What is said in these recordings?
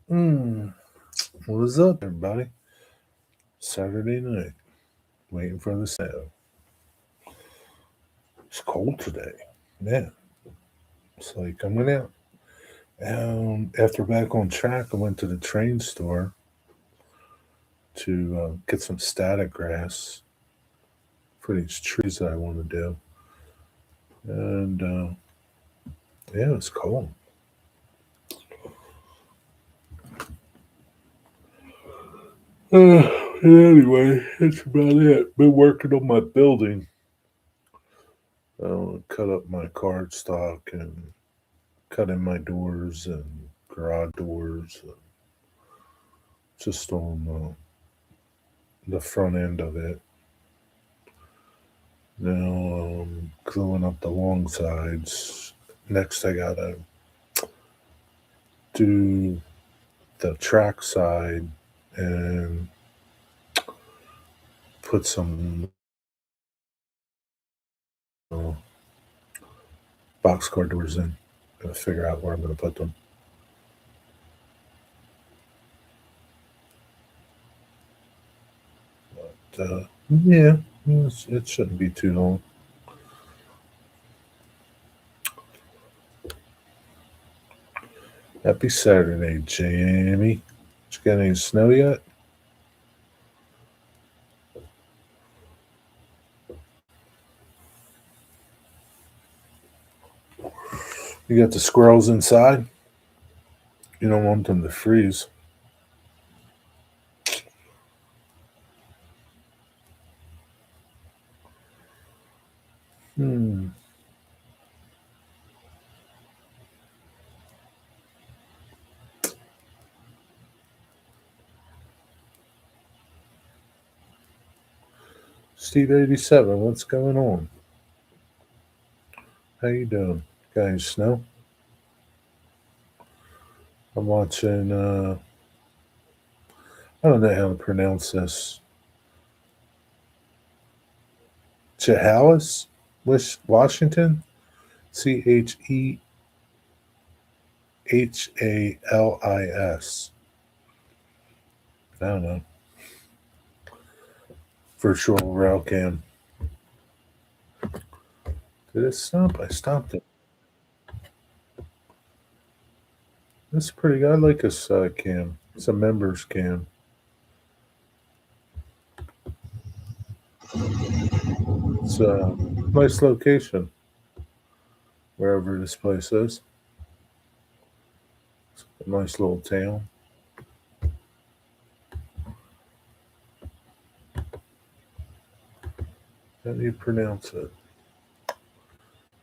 Mm, what is up, everybody? Saturday night, waiting for the snow. It's cold today. Man, it's like I went out. After back on track, I went to the train store to get some static grass for these trees that I want to do. And yeah, it's cold. Anyway, that's about it. Been working on my building. Cut up my cardstock and cut in my doors and garage doors. Just on the front end of it. Now gluing up the long sides. Next, I gotta do the track side and put some uh, boxcar doors in. Gotta figure out where I'm gonna put them. But yeah, it shouldn't be too long. Happy Saturday, Jamie. Did you get any snow yet? You got the squirrels inside? You don't want them to freeze. Hmm. Steve 87, what's going on? How you doing? Got any snow? I'm watching I don't know how to pronounce this. Chehalis? Washington? Chehalis. I don't know. Virtual rail cam. Did it stop? I stopped it. That's pretty good. I like this cam. It's a members cam. It's a nice location, wherever this place is. It's a nice little town. How do you pronounce it?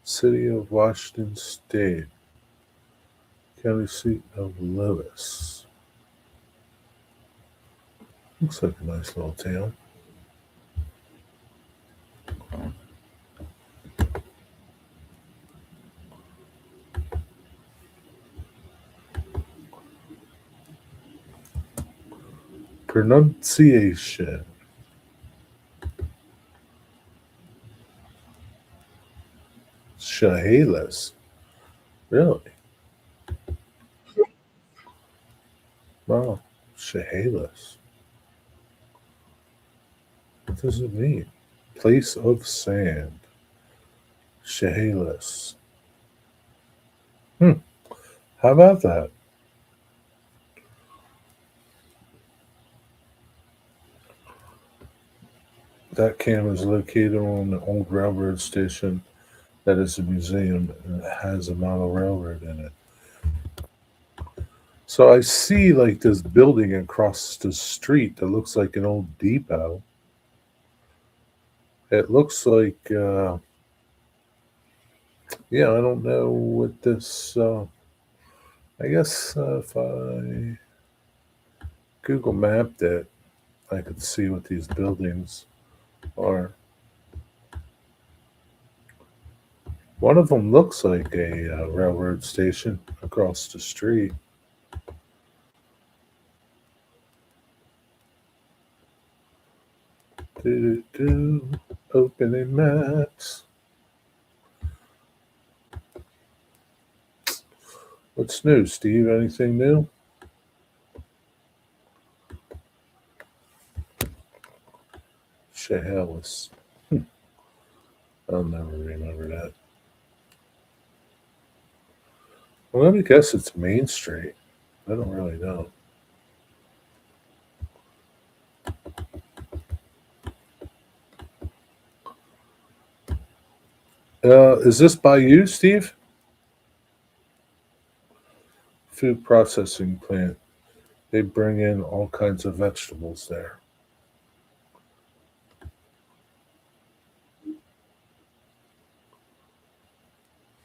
City of Washington State. County seat of Lewis. Looks like a nice little town. Pronunciation. Chehalis. Really? Wow. Chehalis. What does it mean? Place of sand. Chehalis. Hmm. How about that? That camp is located on the old railroad station that is a museum and it has a model railroad in it. So I see like this building across the street that looks like an old depot. It looks like, yeah, I don't know what this. I guess if I Google mapped it, I could see what these buildings are. One of them looks like a railroad station across the street. Do opening maps. What's new, Steve? Anything new? Chehalis. I'll never remember that. Well, let me guess it's Main Street. I don't really know. Is this by you, Steve? Food processing plant. They bring in all kinds of vegetables there.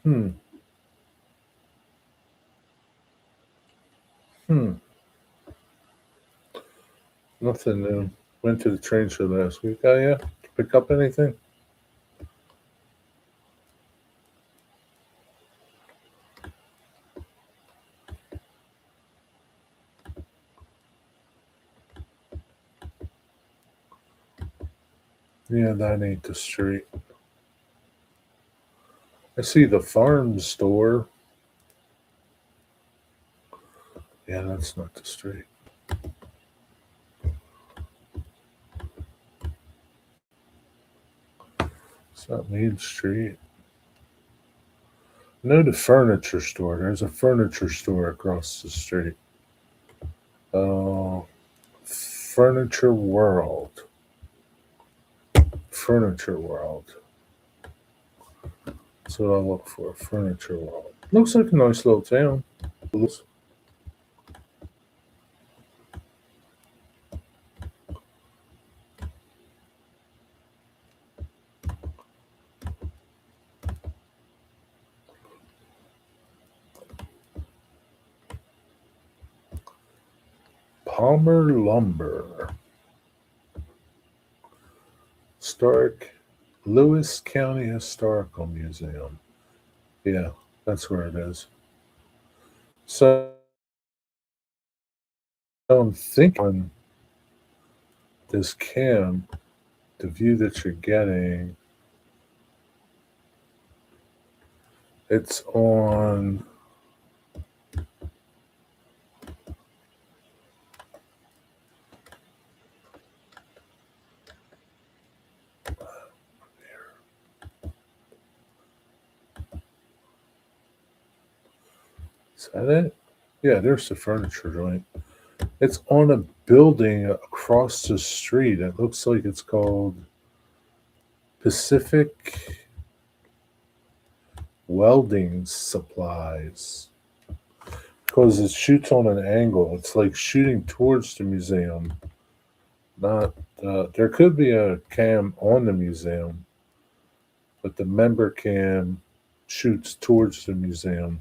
Hmm. Hmm. Nothing new. Went to the train show last week. Oh yeah. Pick up anything? Yeah, that ain't the street. I see the farm store. Yeah, that's not the street. It's not Main Street. No, the furniture store. There's a furniture store across the street. Oh, Furniture World. Furniture World. That's what I look for. Furniture World. Looks like a nice little town. Palmer Lumber. Stark Lewis County Historical Museum. Yeah, that's where it is. So I'm thinking on this cam, the view that you're getting, it's on. Is that it? Yeah, there's the furniture joint. It's on a building across the street. It looks like it's called Pacific Welding Supplies because it shoots on an angle. It's like shooting towards the museum. Not there could be a cam on the museum, but the member cam shoots towards the museum.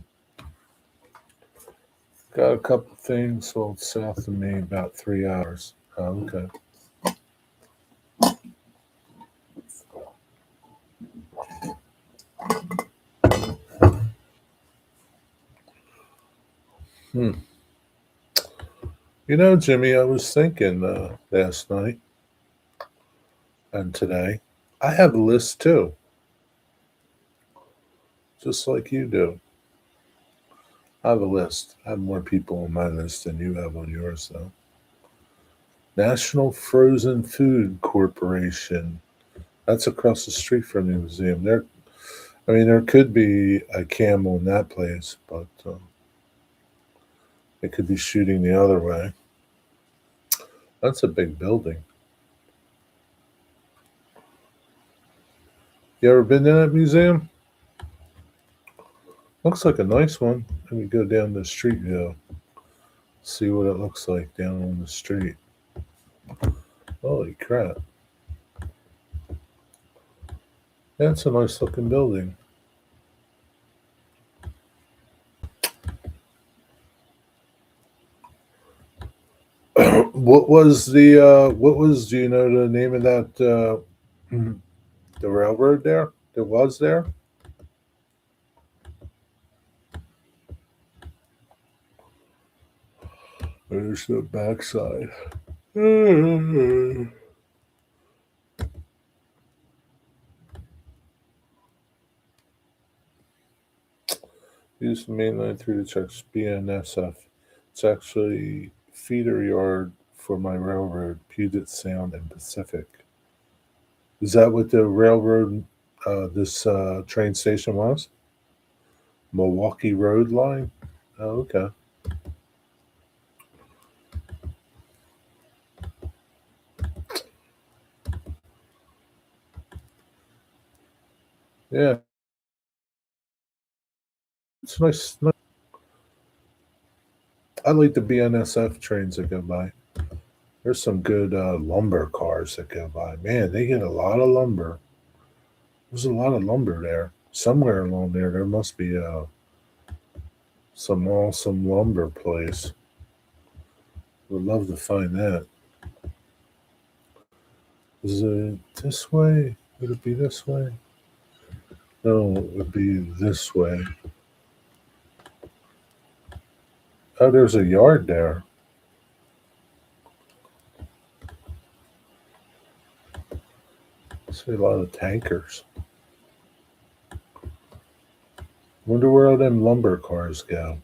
Got a couple things sold south of me about 3 hours. Oh, okay. Hmm. You know, Jimmy, I was thinking last night and today. I have a list too, just like you do. I have a list. I have more people on my list than you have on yours, though. National Frozen Food Corporation. That's across the street from the museum. I mean, there could be a camel in that place, but it could be shooting the other way. That's a big building. You ever been to that museum? Looks like a nice one. Let me go down the street view. See what it looks like down on the street. Holy crap. That's a nice looking building. Do you know the name of that the railroad there that was there? There's the backside. Use the main line through the checks BNSF. It's actually feeder yard for my railroad, Puget Sound and Pacific. Is that what the railroad, this train station was? Milwaukee Road line? Oh, okay. Yeah, it's nice. I like the BNSF trains that go by. There's some good lumber cars that go by. Man, they get a lot of lumber. There's a lot of lumber there. Somewhere along there, there must be some awesome lumber place. Would love to find that. Is it this way? Would it be this way? No, it would be this way. Oh, there's a yard there. I see a lot of tankers. Wonder where all them lumber cars go.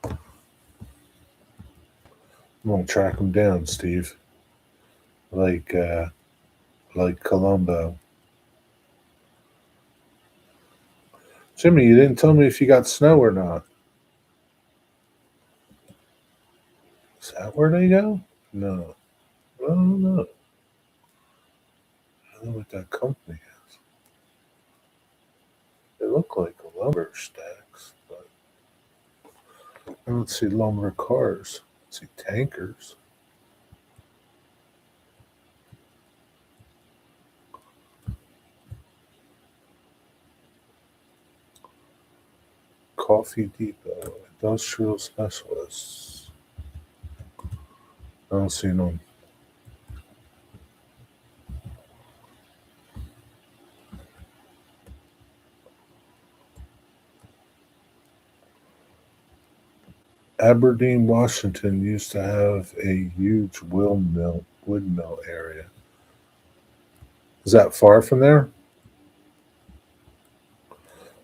I'm gonna track them down, Steve. Like, uh, like Columbo. Jimmy, you didn't tell me if you got snow or not. Is that where they go? No. I don't know. I don't know what that company is. They look like lumber stacks, but I don't see lumber cars. I see tankers. Coffee Depot, industrial specialists. I don't see no Aberdeen, Washington used to have a huge wood mill area. Is that far from there?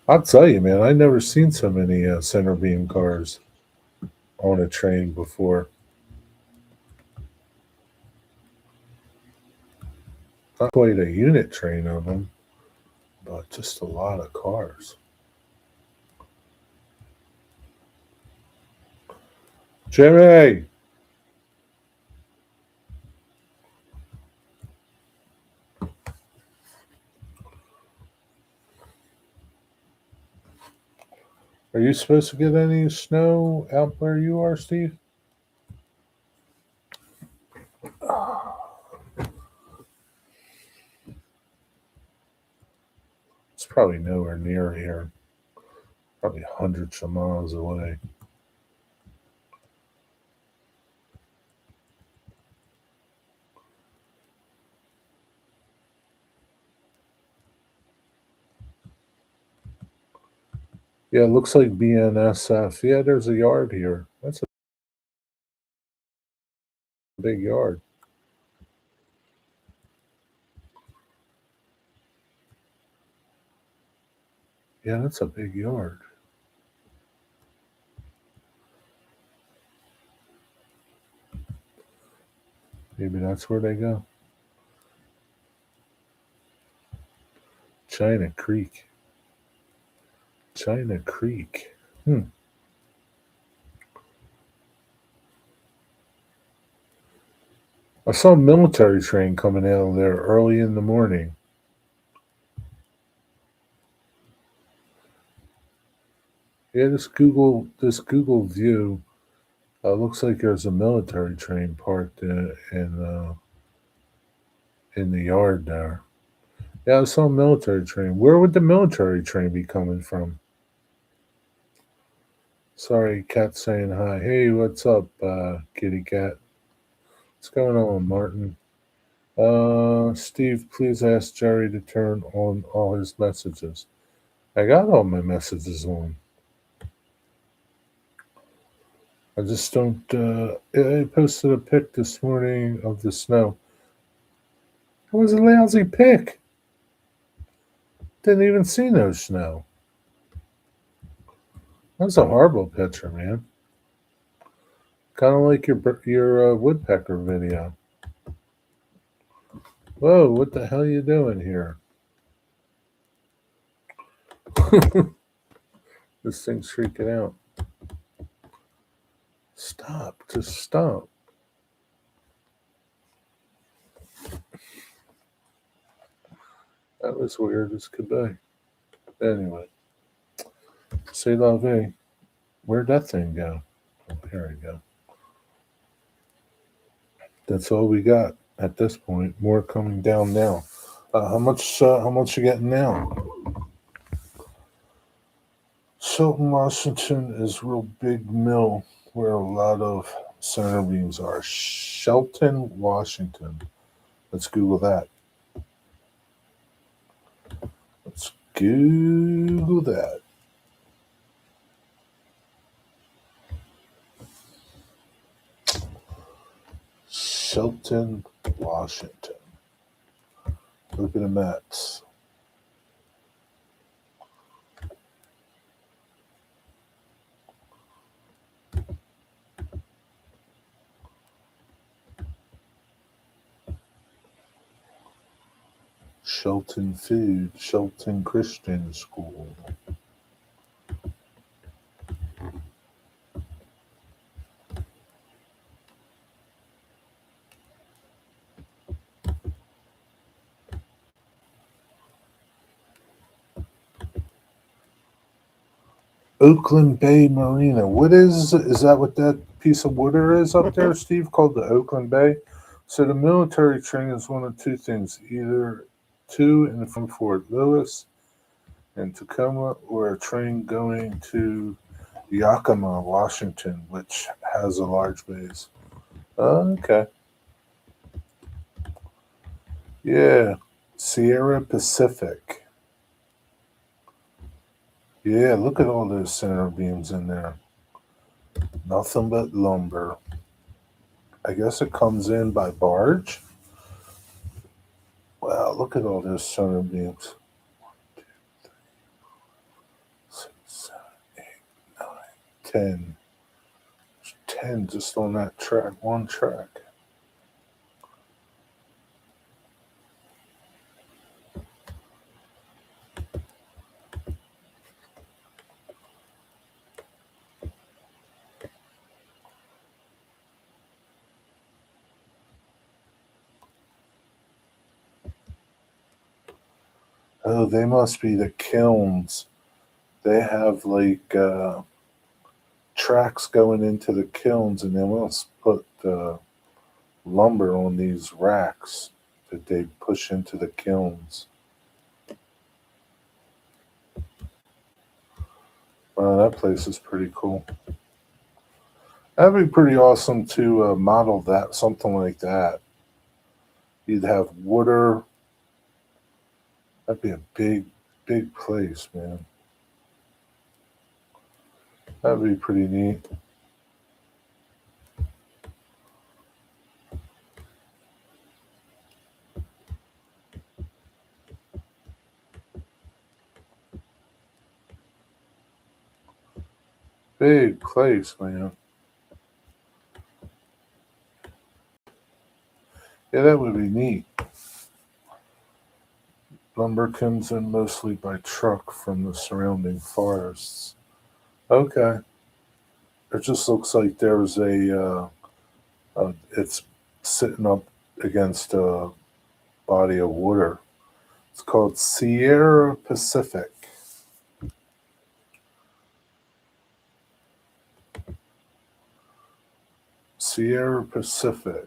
I'll tell you, man, I never seen so many center beam cars on a train before. Not quite a unit train of them, but just a lot of cars. Jimmy, are you supposed to get any snow out where you are, Steve? It's probably nowhere near here. Probably hundreds of miles away. Yeah, it looks like BNSF. Yeah, there's a yard here. That's a big yard. Yeah, that's a big yard. Maybe that's where they go. China Creek. China Creek. Hmm. I saw a military train coming out of there early in the morning. Yeah, this Google view looks like there's a military train parked in the yard there. Yeah, I saw a military train. Where would the military train be coming from? Sorry, cat saying hi. Hey, what's up, kitty cat? What's going on, Martin? Steve, please ask Jerry to turn on all his messages. I got all my messages on. I just don't. I posted a pic this morning of the snow. It was a lousy pic. Didn't even see no snow. That's a horrible picture, man. Kind of like your woodpecker video. Whoa, what the hell you doing here? This thing's freaking out. Stop. Just stop. That was weird as could be. Anyway, say la vie. Where'd that thing go? Oh, here we go. That's all we got at this point. More coming down now. How much? How much you getting now? Shelton, Washington is a real big mill where a lot of center beams are. Shelton, Washington. Let's Google that. Let's Google that. Shelton, Washington. Look at the maps. Shelton Food, Shelton Christian School. Oakland Bay Marina. What is that what that piece of water is up there, Steve, called the Oakland Bay? So the military train is one of two things, either to and from Fort Lewis and Tacoma, or a train going to Yakima, Washington, which has a large base. Okay. Yeah. Sierra Pacific. Yeah, look at all those center beams in there. Nothing but lumber. I guess it comes in by barge. Wow, look at all those center beams. 6, 7, 8, 9, 10. 10 just on that track, one track. Oh, they must be the kilns. They have like tracks going into the kilns, and they must put lumber on these racks that they push into the kilns. Wow, that place is pretty cool. That'd be pretty awesome to model that, something like that. You'd have water. That'd be a big, big place, man. That'd be pretty neat. Big place, man. Yeah, that would be neat. Lumber comes in mostly by truck from the surrounding forests. Okay. It just looks like there's it's sitting up against a body of water. It's called Sierra Pacific. Sierra Pacific.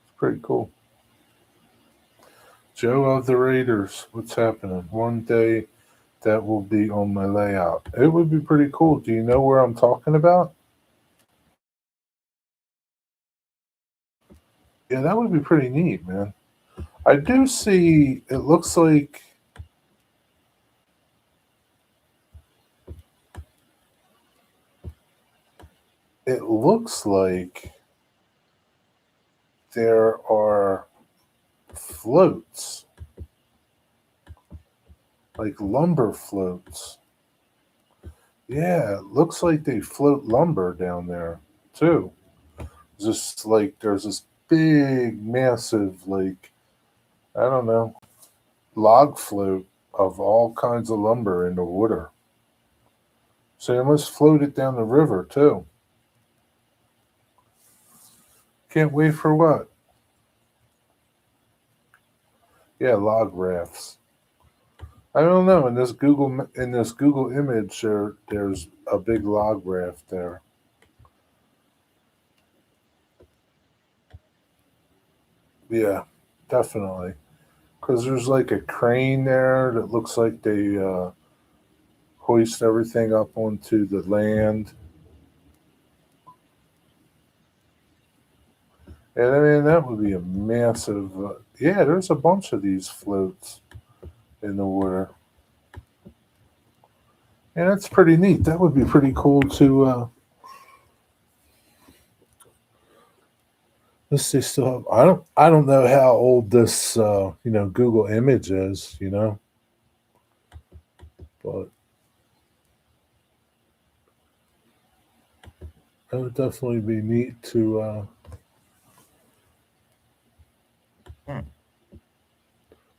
It's pretty cool. Joe of the Raiders. What's happening? One day that will be on my layout. It would be pretty cool. Do you know where I'm talking about? Yeah, that would be pretty neat, man. I do see. It looks like there are floats like lumber floats. Yeah, it looks like they float lumber down there too. Just like there's this big, massive, like, I don't know, log float of all kinds of lumber in the water. So they must float it down the river too. Can't wait for what? Yeah, log rafts. I don't know. In this Google image, there's a big log raft there. Yeah, definitely. Because there's like a crane there that looks like they hoist everything up onto the land. And I mean, that would be a massive. Yeah, there's a bunch of these floats in the water. And that's pretty neat. That would be pretty cool to. Let's see. Still, have, I don't. I don't know how old this Google image is. But that would definitely be neat to.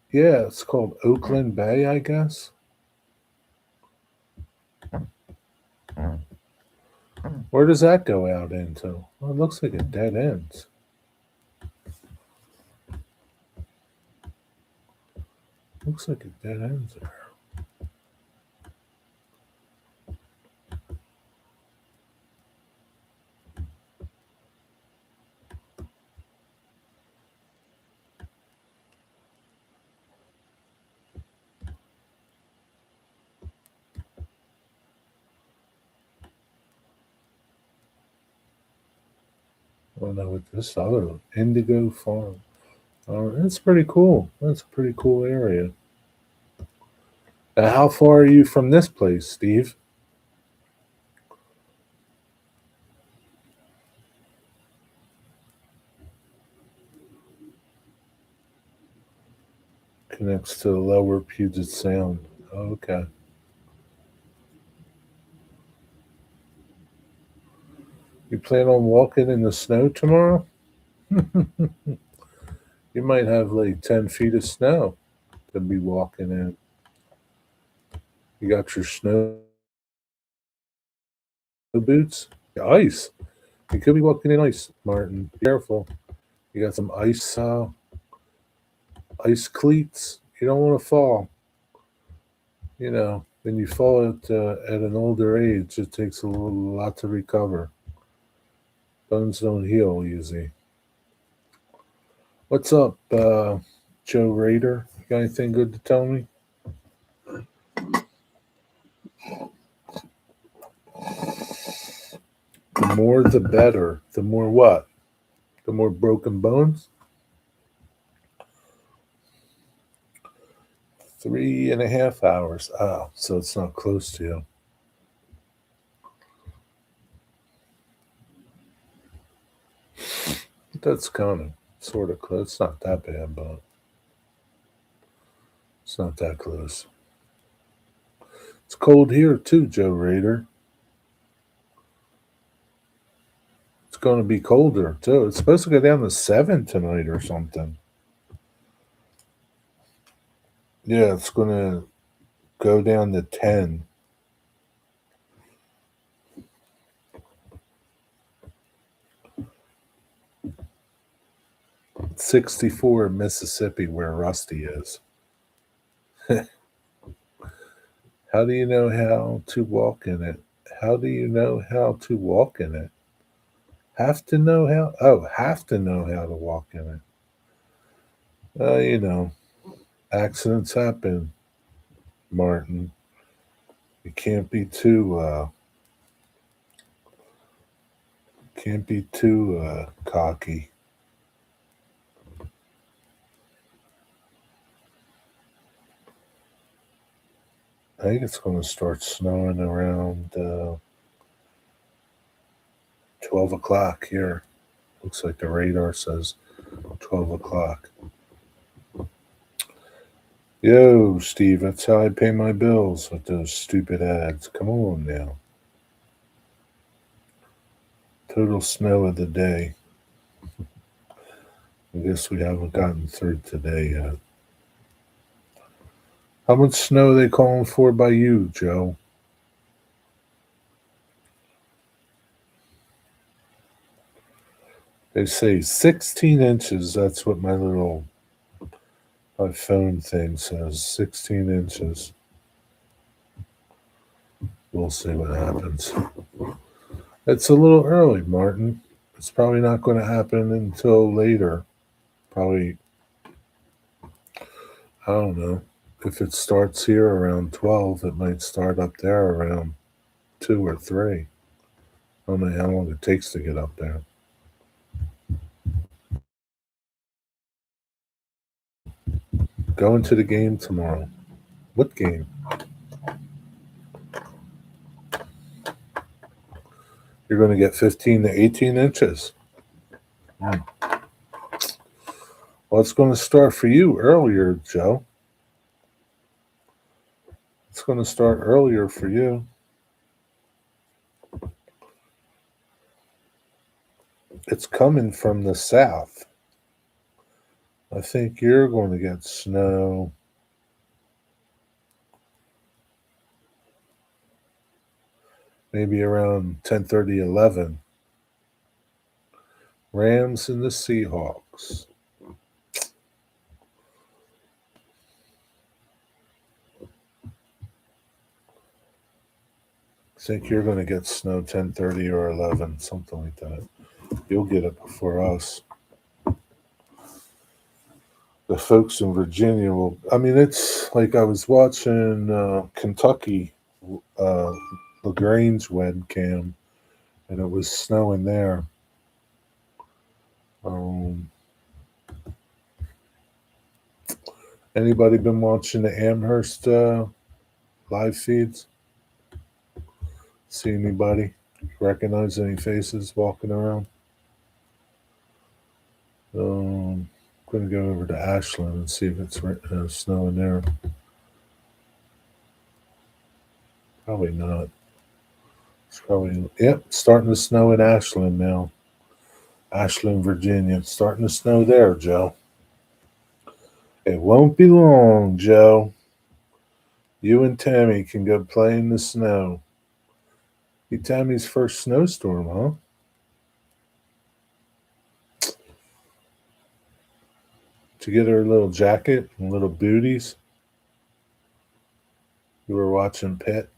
Yeah, it's called Oakland Bay, I guess. Where does that go out into? Well, it looks like a dead end. Looks like a dead end there. I don't know what this other Indigo Farm. That's pretty cool. That's a pretty cool area. How far are you from this place, Steve? Connects to the lower Puget Sound. Okay. You plan on walking in the snow tomorrow? You might have like 10 feet of snow to be walking in. You got your snow boots? Ice. You could be walking in ice, Martin. Be careful. You got some ice cleats. You don't want to fall. When you fall at an older age, it takes lot to recover. Bones don't heal easy. What's up, Joe Raider? You got anything good to tell me? The more, the better. The more what? The more broken bones? 3.5 hours. Oh, so it's not close to you. That's kind of sort of close. It's not that bad, but it's not that close. It's cold here too, Joe Raider. It's going to be colder too. It's supposed to go down to 7 tonight or something. Yeah, it's going to go down to 10. 64 in Mississippi, where Rusty is. How do you know how to walk in it? How do you know how to walk in it? Have to know how? Oh, have to know how to walk in it. You know, accidents happen, Martin. You can't be too cocky. I think it's going to start snowing around 12 o'clock here. Looks like the radar says 12 o'clock. Yo, Steve, that's how I pay my bills with those stupid ads. Come on now. Total snow of the day. I guess we haven't gotten through today yet. How much snow are they calling for by you, Joe? They say 16 inches. That's what my phone thing says. 16 inches. We'll see what happens. It's a little early, Martin. It's probably not going to happen until later. Probably, I don't know. If it starts here around 12, it might start up there around 2 or 3. I don't know how long it takes to get up there. Going to the game tomorrow. What game? You're going to get 15 to 18 inches. Hmm. Well, it's going to start for you earlier, Joe. It's going to start earlier for you. It's coming from the south. I think you're going to get snow maybe around 10:30, 11. Rams and the Seahawks. I think you're going to get snow 10:30 or 11, something like that. You'll get it before us. The folks in Virginia will. I mean, it's like I was watching Kentucky, uh, LaGrange webcam, and it was snowing there. Um, Anybody been watching the Amherst live feeds? See anybody? Recognize any faces walking around? I'm going to go over to Ashland and see if it's snowing there. Probably not. It's probably, yep, starting to snow in Ashland now. Ashland, Virginia. It's starting to snow there, Joe. It won't be long, Joe. You and Tammy can go play in the snow. Be Tammy's first snowstorm, huh? To get her little jacket and little booties. You were watching Pitt.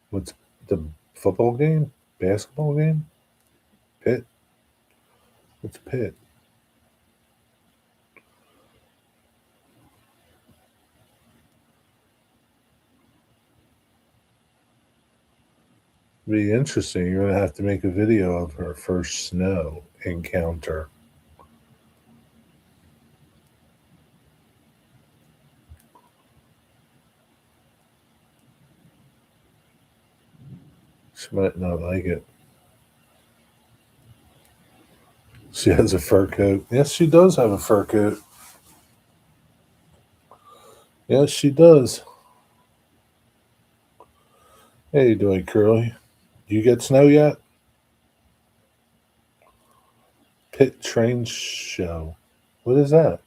What's the football game? Basketball game? Pitt? What's Pitt? Be interesting. You're going to have to make a video of her first snow encounter. She might not like it. She has a fur coat. Yes, she does have a fur coat. Yes, she does. Hey, you doing, Curly? Do you get snow yet? Pit train show. What is that?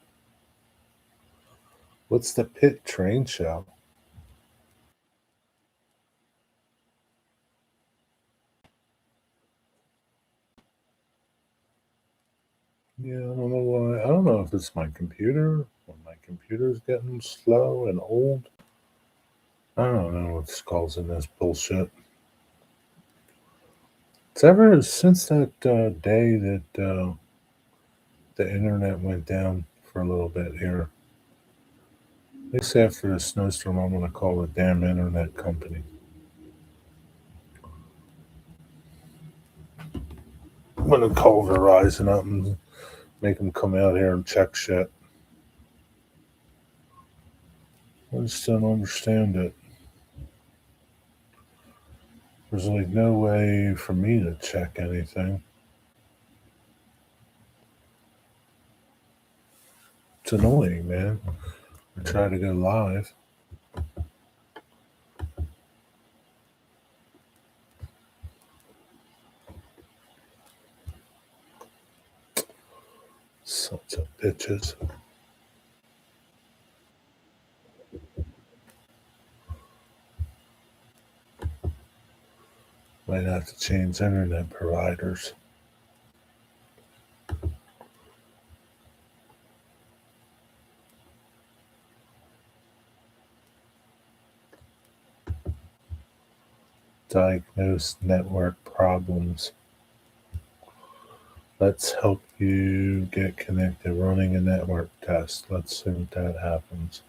What's the pit train show? Yeah, I don't know why. I don't know if it's my computer or my computer's getting slow and old. I don't know what's causing this bullshit. It's ever since that day that the internet went down for a little bit here. They say after the snowstorm, I'm going to call the damn internet company. I'm going to call Verizon up and make them come out here and check shit. I just don't understand it. There's like no way for me to check anything. It's annoying, man. I try to go live. Sons of bitches. Might have to change internet providers. Diagnose network problems. Let's help you get connected running a network test. Let's see what that happens.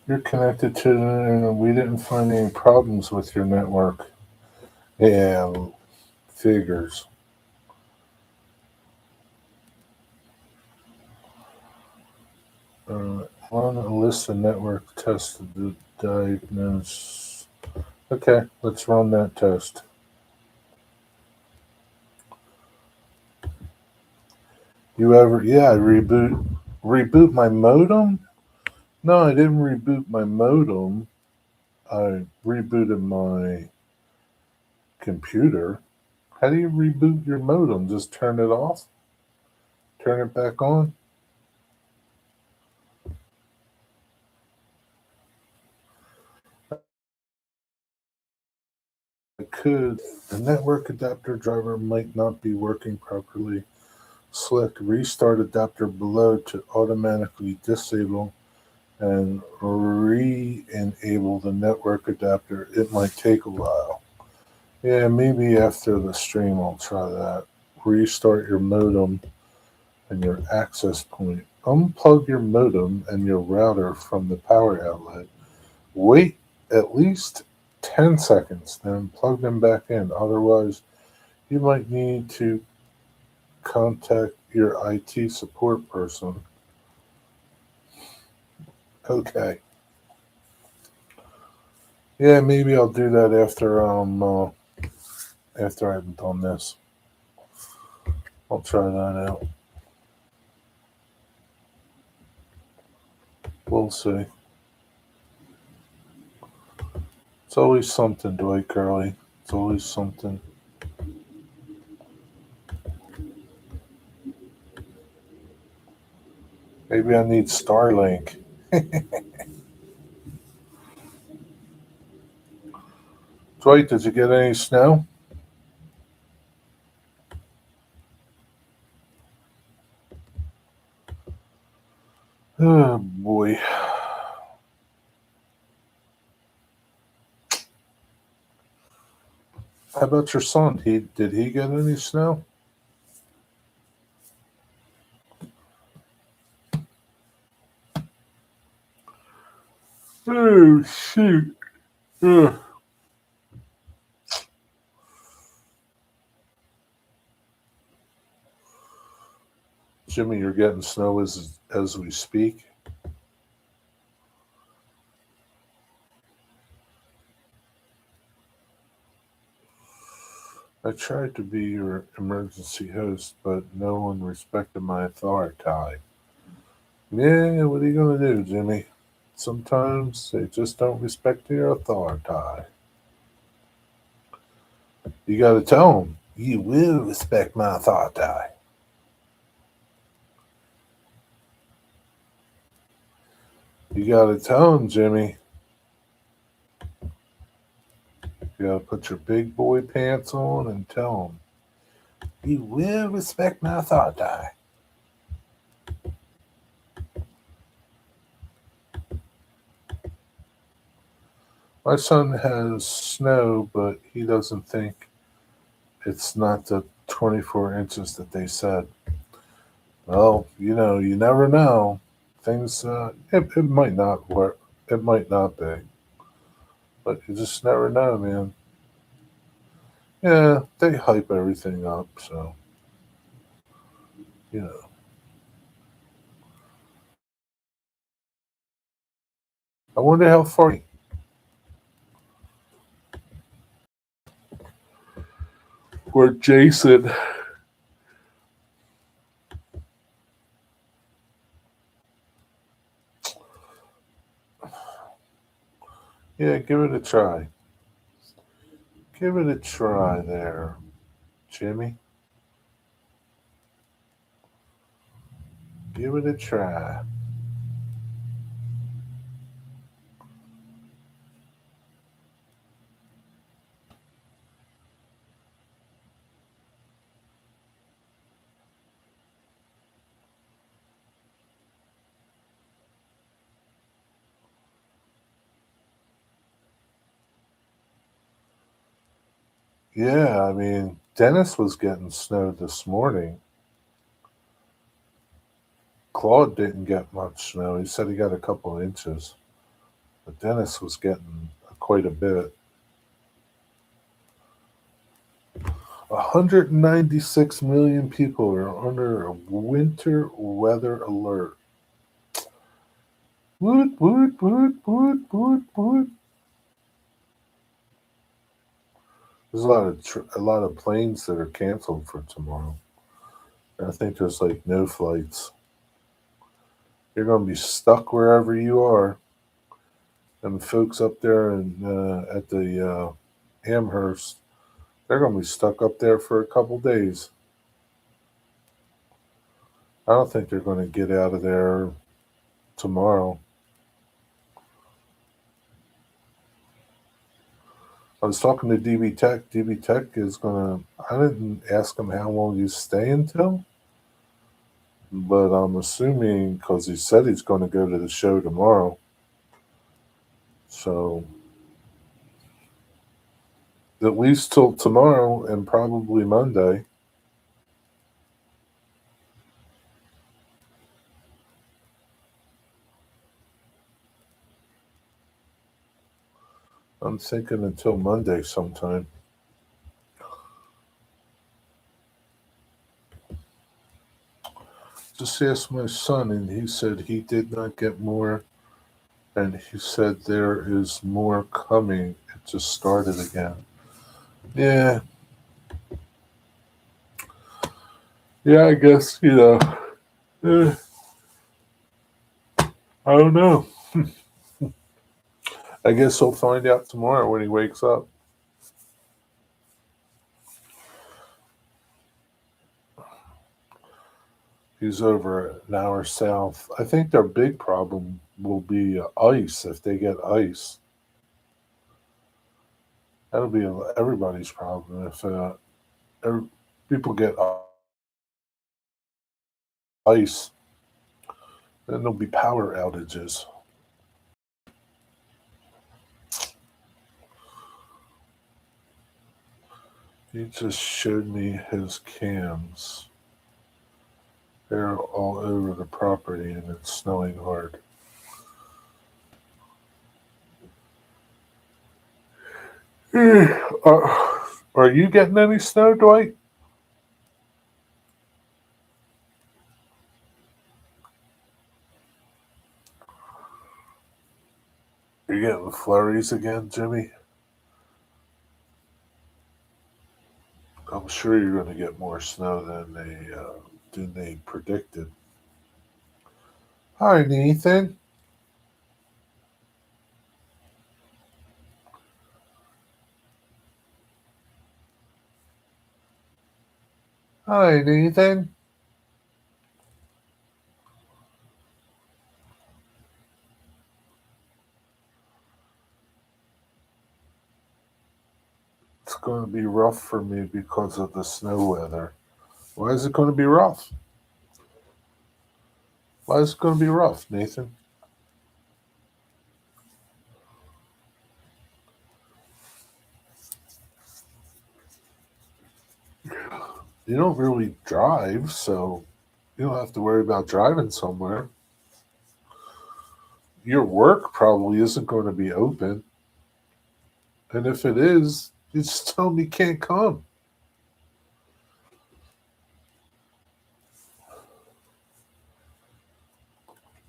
You're connected to the internet. We didn't find any problems with your network. Yeah, figures. Run a list of network tests to diagnose. Okay, let's run that test. You ever? Yeah, I reboot my modem. No, I didn't reboot my modem. I rebooted my computer. How do you reboot your modem? Just turn it off? Turn it back on? I could. The network adapter driver might not be working properly. Select restart adapter below to automatically disable and re-enable the network adapter. It might take a while. Yeah, maybe after the stream I'll try that. Restart your modem and your access point. Unplug your modem and your router from the power outlet. Wait at least 10 seconds, then plug them back in. Otherwise, you might need to contact your IT support person. Okay. Yeah, maybe I'll do that after I've done this. I'll try that out. We'll see. It's always something, Dwight Curley. It's always something. Maybe I need Starlink. Dwight, did you get any snow? Oh boy. How about your son? Did he get any snow? Oh shoot. Ugh. Jimmy, you're getting snow as we speak. I tried to be your emergency host, but no one respected my authority. Yeah, what are you gonna do, Jimmy? Sometimes they just don't respect your authority. You gotta tell them, you will respect my authority. You gotta tell them, Jimmy. You gotta put your big boy pants on and tell them, you will respect my authority. My son has snow, but he doesn't think it's not the 24 inches that they said. Well, you never know. Things, it might not work. It might not be. But you just never know, man. Yeah, they hype everything up, so, you know. I wonder how far. Or Jason. Yeah, give it a try. Give it a try there, Jimmy. Give it a try. Yeah, I mean, Dennis was getting snow this morning. Claude didn't get much snow. He said he got a couple of inches, but Dennis was getting quite a bit. 196 million people are under a winter weather alert. Woot, woot, woot, woot, woot, woot. There's a lot of planes that are canceled for tomorrow. I think there's like no flights. You're going to be stuck wherever you are. And the folks up there at the Amherst, they're going to be stuck up there for a couple days. I don't think they're going to get out of there tomorrow. I was talking to DB Tech. DB Tech is going to, I didn't ask him how long he's staying till, but I'm assuming because he said he's going to go to the show tomorrow. So at least till tomorrow and probably Monday. I'm thinking until Monday sometime. Just asked my son, and he said he did not get more, and he said there is more coming. It just started again. Yeah, yeah. I guess eh, I don't know. I guess he'll find out tomorrow when he wakes up. He's over an hour south. I think their big problem will be ice if they get ice. That'll be everybody's problem if every, people get ice. Then there'll be power outages. He just showed me his cams. They're all over the property and it's snowing hard. Are you getting any snow, Dwight? Are you getting flurries again, Jimmy? I'm sure you're going to get more snow than they predicted. Hi, Nathan. Hi, Nathan. It's going to be rough for me because of the snow weather. Why is it going to be rough? Why is it going to be rough, Nathan? You don't really drive, so you don't have to worry about driving somewhere. Your work probably isn't going to be open. And if it is, you just tell me you can't come.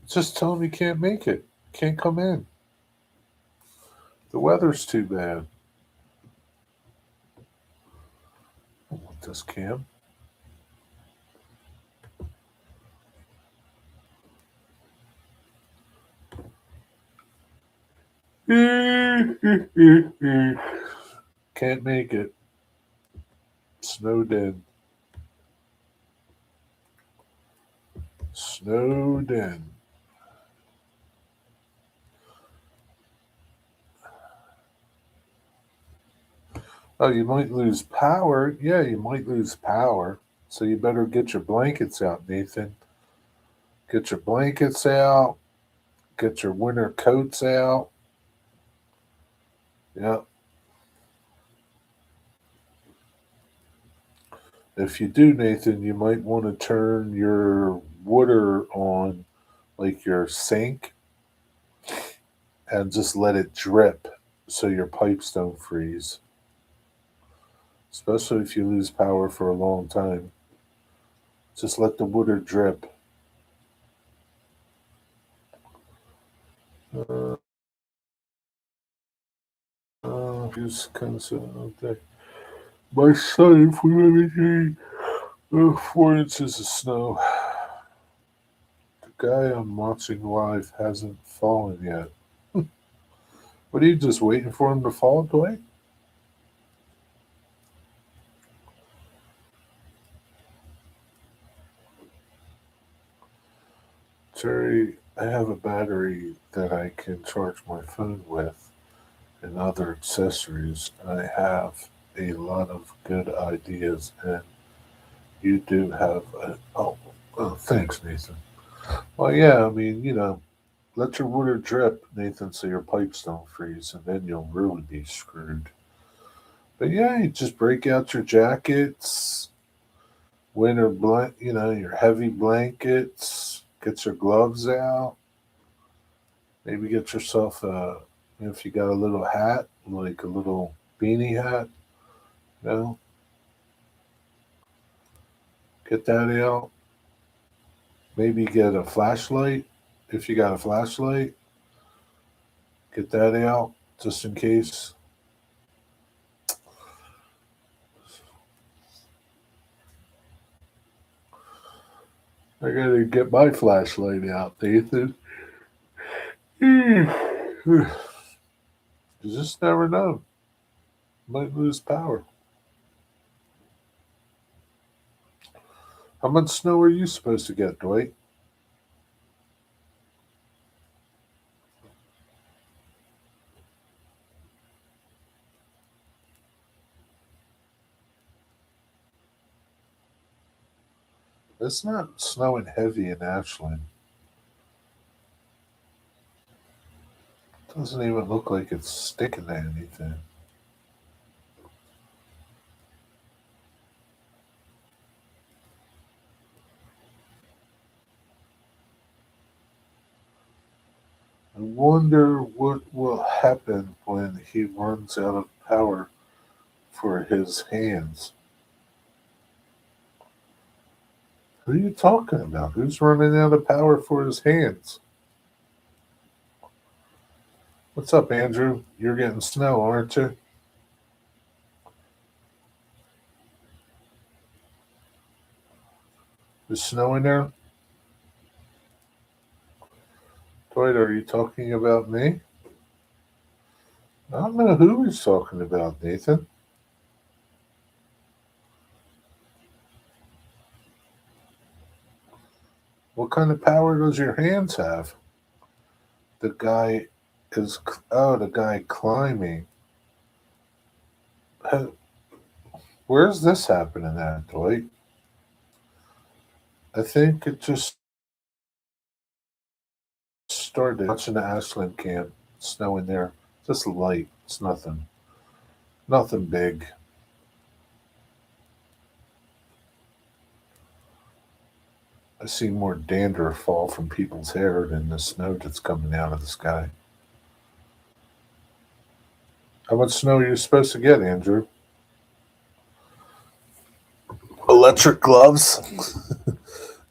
Just tell them you can't make it. Can't come in. The weather's too bad. this cam. Can't make it. Snowed in. Snowed in. Oh, you might lose power. Yeah, you might lose power. So you better get your blankets out, Nathan. Get your blankets out. Get your winter coats out. Yeah. If you do, Nathan, you might want to turn your water on, like your sink, and just let it drip so your pipes don't freeze. Especially if you lose power for a long time. Just let the water drip. Uh, use constant. My son, if we were getting 4 inches of snow. The guy I'm watching live hasn't fallen yet. What are you just waiting for him to fall, Dwight? Jerry, I have a battery that I can charge my phone with and other accessories. I have a lot of good ideas, and you do have a. Oh, thanks, Nathan. Well, yeah, I mean, let your water drip, Nathan, so your pipes don't freeze, and then you'll really be screwed. But yeah, you just break out your jackets, your heavy blankets, get your gloves out, maybe get yourself if you got a little hat, like a little beanie hat, you know, get that out. Maybe get a flashlight. If you got a flashlight, get that out just in case. I gotta get my flashlight out, Nathan. You just never know. Might lose power. How much snow are you supposed to get, Dwight? It's not snowing heavy in Ashland. Doesn't even look like it's sticking to anything. I wonder what will happen when he runs out of power for his hands. Who are you talking about? Who's running out of power for his hands? What's up, Andrew? You're getting snow, aren't you? Is snow in there? Dwight, are you talking about me? I don't know who he's talking about, Nathan. What kind of power does your hands have? The guy the guy climbing. Where's this happening at, Dwight? I think it just started watching the Ashland camp. Snow in there. Just light. It's nothing. Nothing big. I see more dander fall from people's hair than the snow that's coming out of the sky. How much snow are you supposed to get, Andrew? Electric gloves?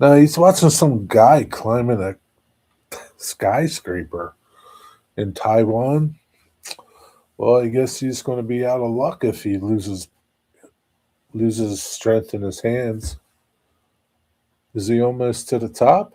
No, he's watching some guy climbing a skyscraper in Taiwan. Well, I guess he's going to be out of luck if he loses loses strength in his hands. Is he almost to the top?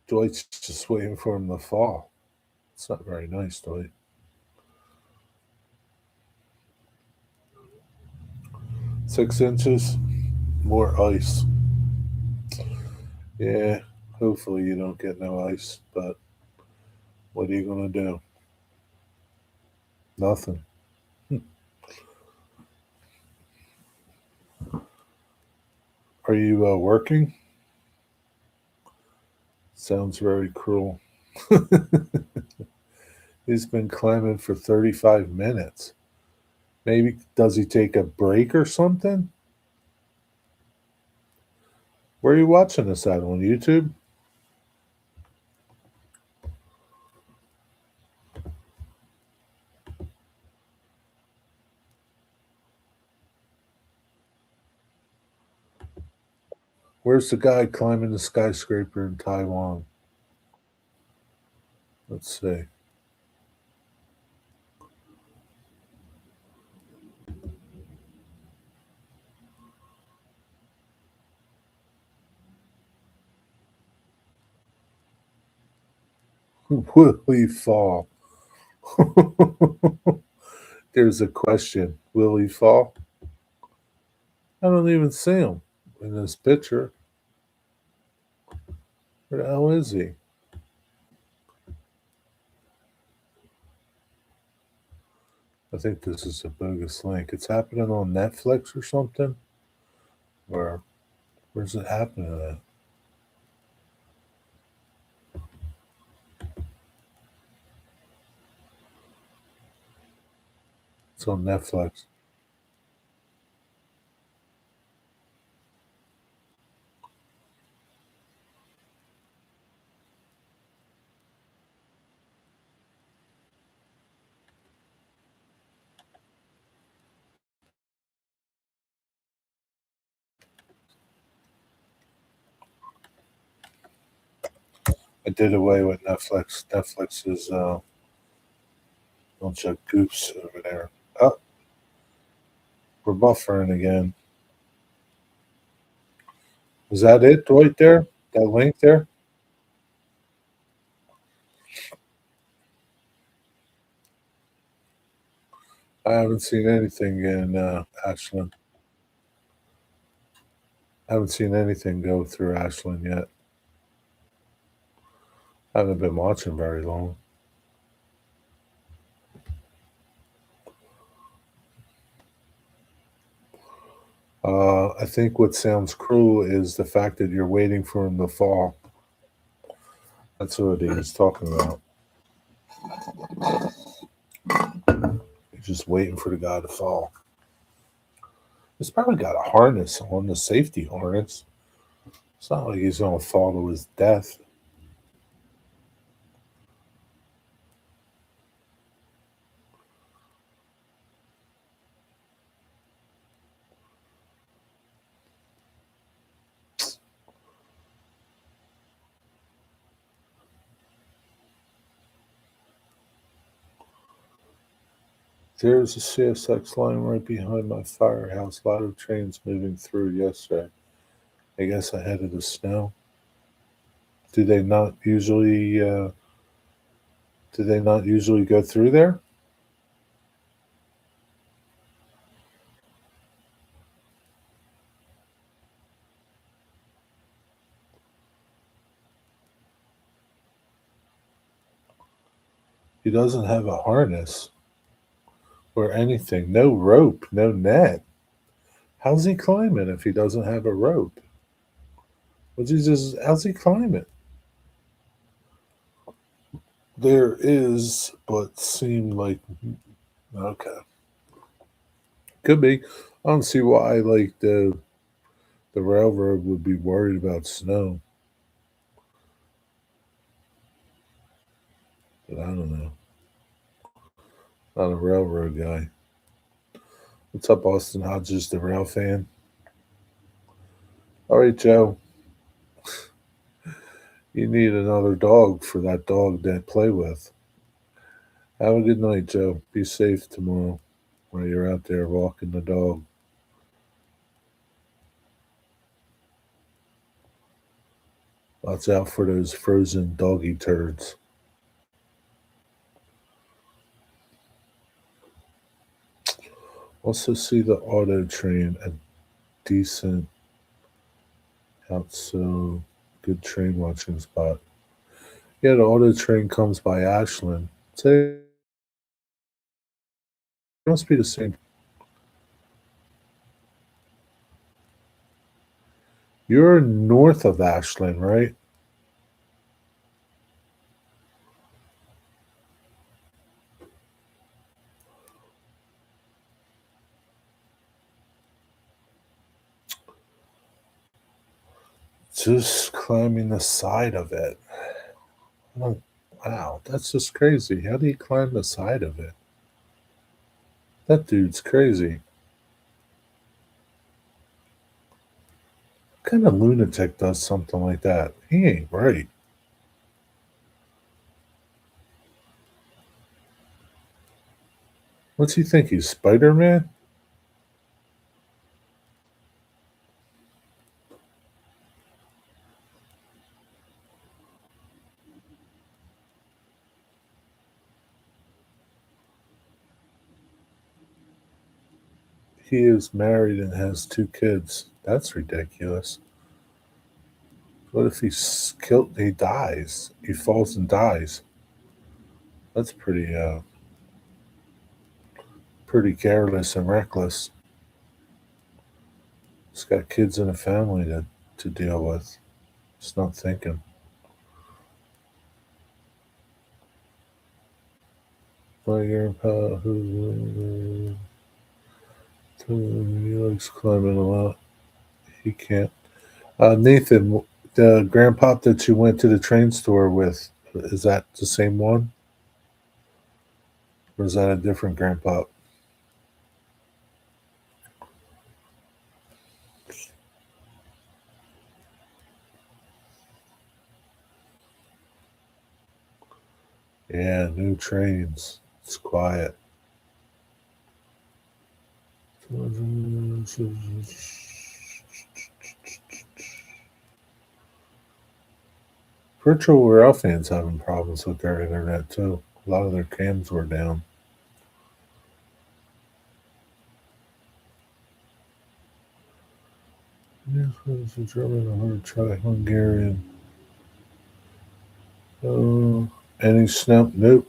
Dwight's just waiting for him to fall. It's not very nice, Dwight. 6 inches, more ice. Yeah, hopefully you don't get no ice, but what are you gonna do? Nothing. Are you working? Sounds very cruel. He's been climbing for 35 minutes. Maybe does he take a break or something? Where are you watching this at? On YouTube? Where's the guy climbing the skyscraper in Taiwan? Let's see. Will he fall? There's a question. Will he fall? I don't even see him in this picture. Where the hell is he? I think this is a bogus link. It's happening on Netflix or something. Where? Where's it happening at? It's on Netflix. I did away with Netflix. Netflix is a bunch of goofs over there. Oh, we're buffering again. Is that it right there? That link there? I haven't seen anything in Ashland. I haven't seen anything go through Ashland yet. I haven't been watching very long. I think what sounds cruel is the fact that you're waiting for him to fall. That's what he's talking about. You're just waiting for the guy to fall. He's probably got a harness on, the safety harness. It's not like he's going to fall to his death. There's a CSX line right behind my firehouse. A lot of trains moving through yesterday. I guess ahead of the snow. Do they not usually? Do they not usually go through there? He doesn't have a harness or anything. No rope, no net. How's he climbing if he doesn't have a rope? What's he just? How's he climbing? There is, but seem like okay. Could be. I don't see why like the railroad would be worried about snow, but I don't know. Not a railroad guy. 'What's up, Austin Hodges, the rail fan? All right, Joe. You need another dog for that dog to play with. Have a good night, Joe. Be safe tomorrow while you're out there walking the dog. Watch out for those frozen doggy turds. Also see the auto train, a decent out so good train watching spot. Yeah, the auto train comes by Ashland. So it must be the same. You're north of Ashland, right? Just climbing the side of it. Oh, wow, that's just crazy. How do you climb the side of it? That dude's crazy. What kind of lunatic does something like that? He ain't right. What's he think? He's Spider Man? He is married and has two kids. That's ridiculous. What if he's killed? He dies. He falls and dies. That's pretty careless and reckless. He's got kids and a family to deal with. He's not thinking. My grandpa, who he likes climbing a lot. He can't. Nathan, the grandpa that you went to the train store with, is that the same one? Or is that a different grandpa? Yeah, new trains. It's quiet. Virtual Rail fans having problems with their internet too. A lot of their cams were down. Yes, it's a German, a hard try, Hungarian. Oh, any snow? Nope.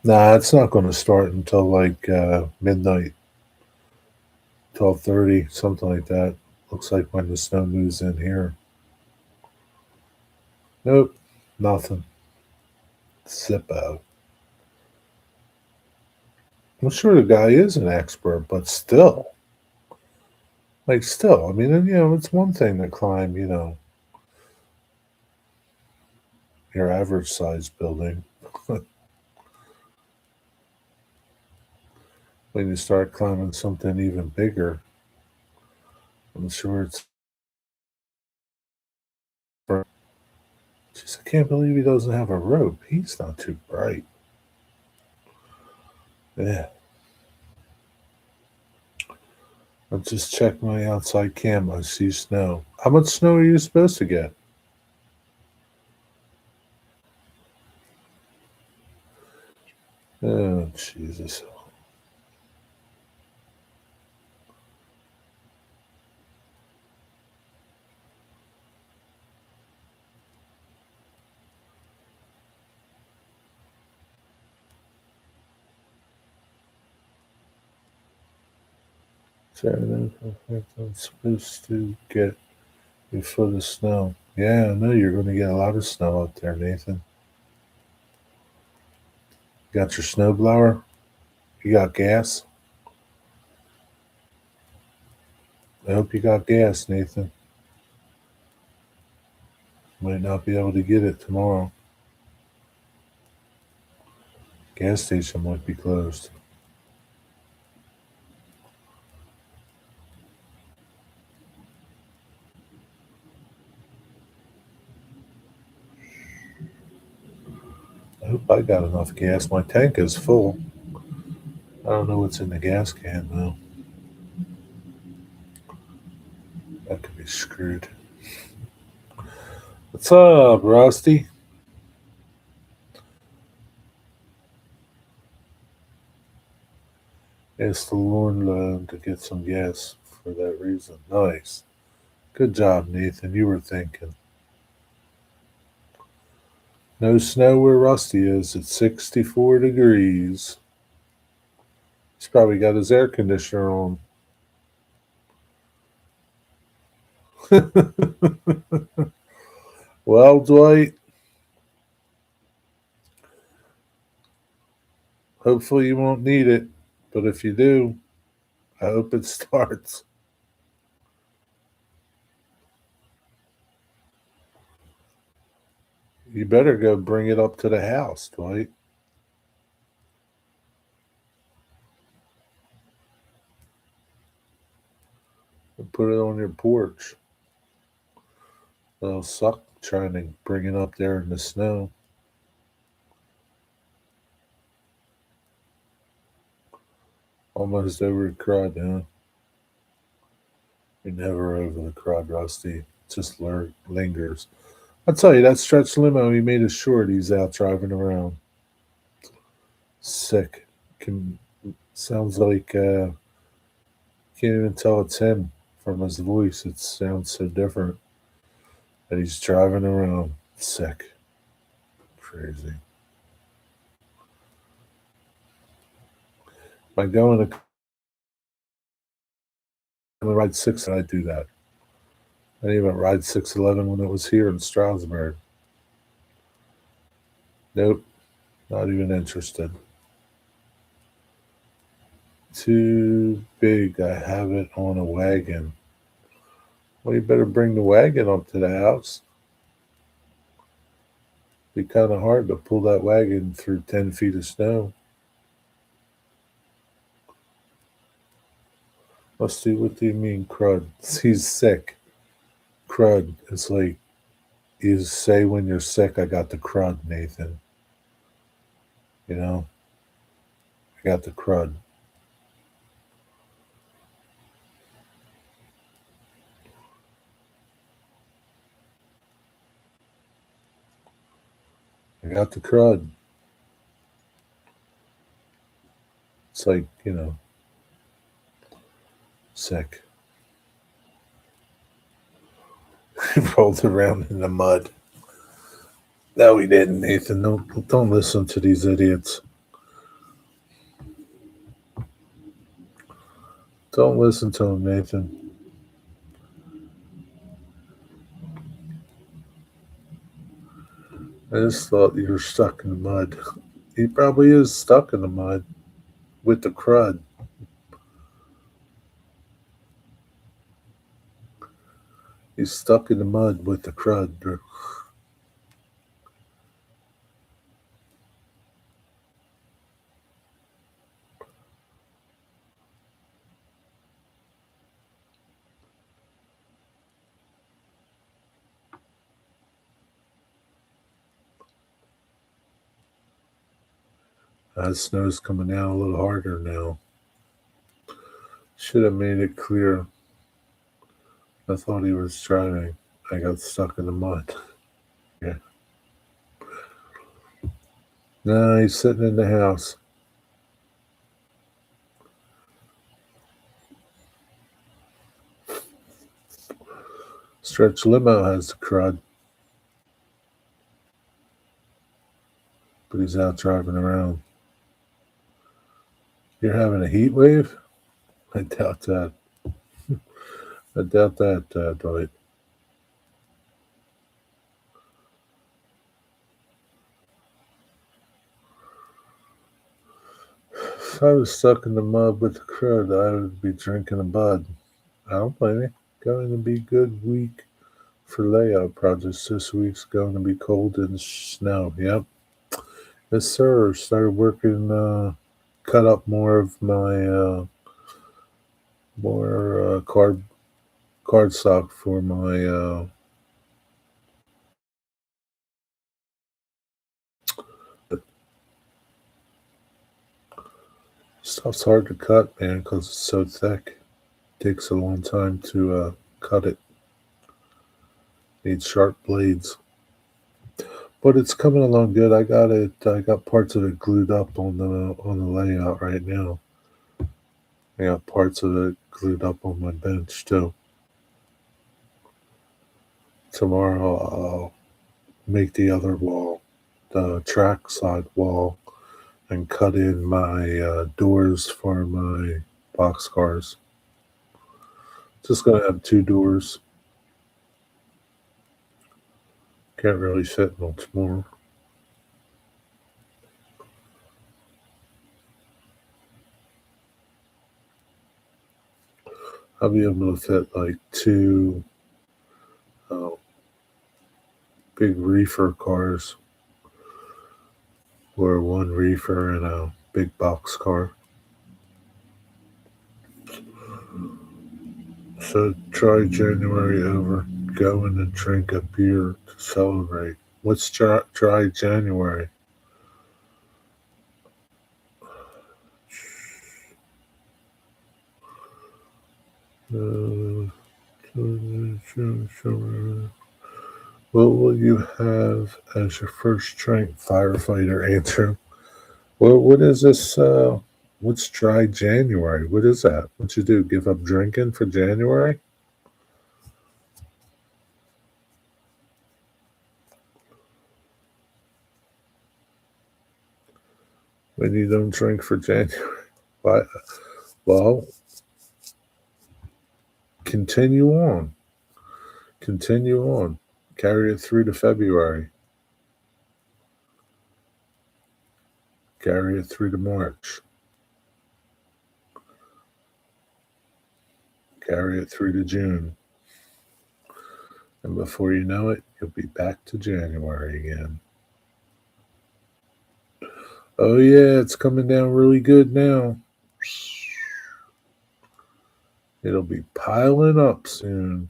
Nah, it's not going to start until like midnight, 12:30, something like that. Looks like when the snow moves in here. Nope, nothing. Zippo. I'm sure the guy is an expert, but still, still. I mean, it's one thing to climb, your average size building. When you start climbing something even bigger, I'm sure it's. Jeez, I can't believe he doesn't have a rope. He's not too bright. Yeah. I just checked my outside cam. I see snow. How much snow are you supposed to get? Oh, Jesus. Saturday, I'm supposed to get a foot of snow. Yeah, I know you're going to get a lot of snow out there, Nathan. Got your snow blower? You got gas? I hope you got gas, Nathan. Might not be able to get it tomorrow. Gas station might be closed. I got enough gas. My tank is full. I don't know what's in the gas can though. That could be screwed. What's up, Rusty? Asked the Lord to get some gas for that reason. Nice. Good job, Nathan. You were thinking. No snow where Rusty is. It's 64 degrees. He's probably got his air conditioner on. Well, Dwight, hopefully you won't need it. But if you do, I hope it starts. You better go bring it up to the house, Dwight. And put it on your porch. It'll suck trying to bring it up there in the snow. Almost over the crud, huh? You're never over the crud, Rusty. It just lingers. I'll tell you, that stretch limo, he made it short. He's out driving around. Sick. Sounds like, can't even tell it's him from his voice. It sounds so different. And he's driving around. Sick. Crazy. By going to ride 6, I do that. I didn't even ride 611 when it was here in Strasbourg. Nope. Not even interested. Too big. I have it on a wagon. Well, you better bring the wagon up to the house. Be kind of hard to pull that wagon through 10 feet of snow. Rusty, what do you mean, crud? He's sick. Crud. It's like you say when you're sick, I got the crud, Nathan. You know? I got the crud. I got the crud. It's like, sick. He rolled around in the mud. No, he didn't, Nathan. Don't listen to these idiots. Don't listen to him, Nathan. I just thought you were stuck in the mud. He probably is stuck in the mud with the crud. He's stuck in the mud with the crud. That snow's coming down a little harder now. Should have made it clear. I thought he was driving. I got stuck in the mud. Yeah. No, he's sitting in the house. Stretch limo has the crud, but he's out driving around. You're having a heat wave? I doubt that. I doubt that, Dwight. If I was stuck in the mud with the crud, I would be drinking a bud. I don't blame you. Going to be a good week for layout projects. This week's going to be cold and snow. Yep. Yes, sir. Started working, cut up more of my more card stock for my Stuff's hard to cut, man, because it's so thick. Takes a long time to cut it. Needs sharp blades. But it's coming along good. I got it. I got parts of it glued up on the layout right now. I got parts of it glued up on my bench too. Tomorrow I'll make the other wall, the trackside wall, and cut in my doors for my boxcars. Just gonna have two doors. Can't really fit much more. I'll be able to fit like two uh, big reefer cars, or one reefer and a big box car. So try January over. Go in and drink a beer to celebrate. What's dry January? Uh, what will you have as your first drink? Firefighter answer. Well, what is this? What's dry January? What is that? What you do? Give up drinking for January? When you don't drink for January? Why? Well, continue on. Continue on. Carry it through to February. Carry it through to March. Carry it through to June. And before you know it, you'll be back to January again. Oh, yeah, it's coming down really good now. It'll be piling up soon.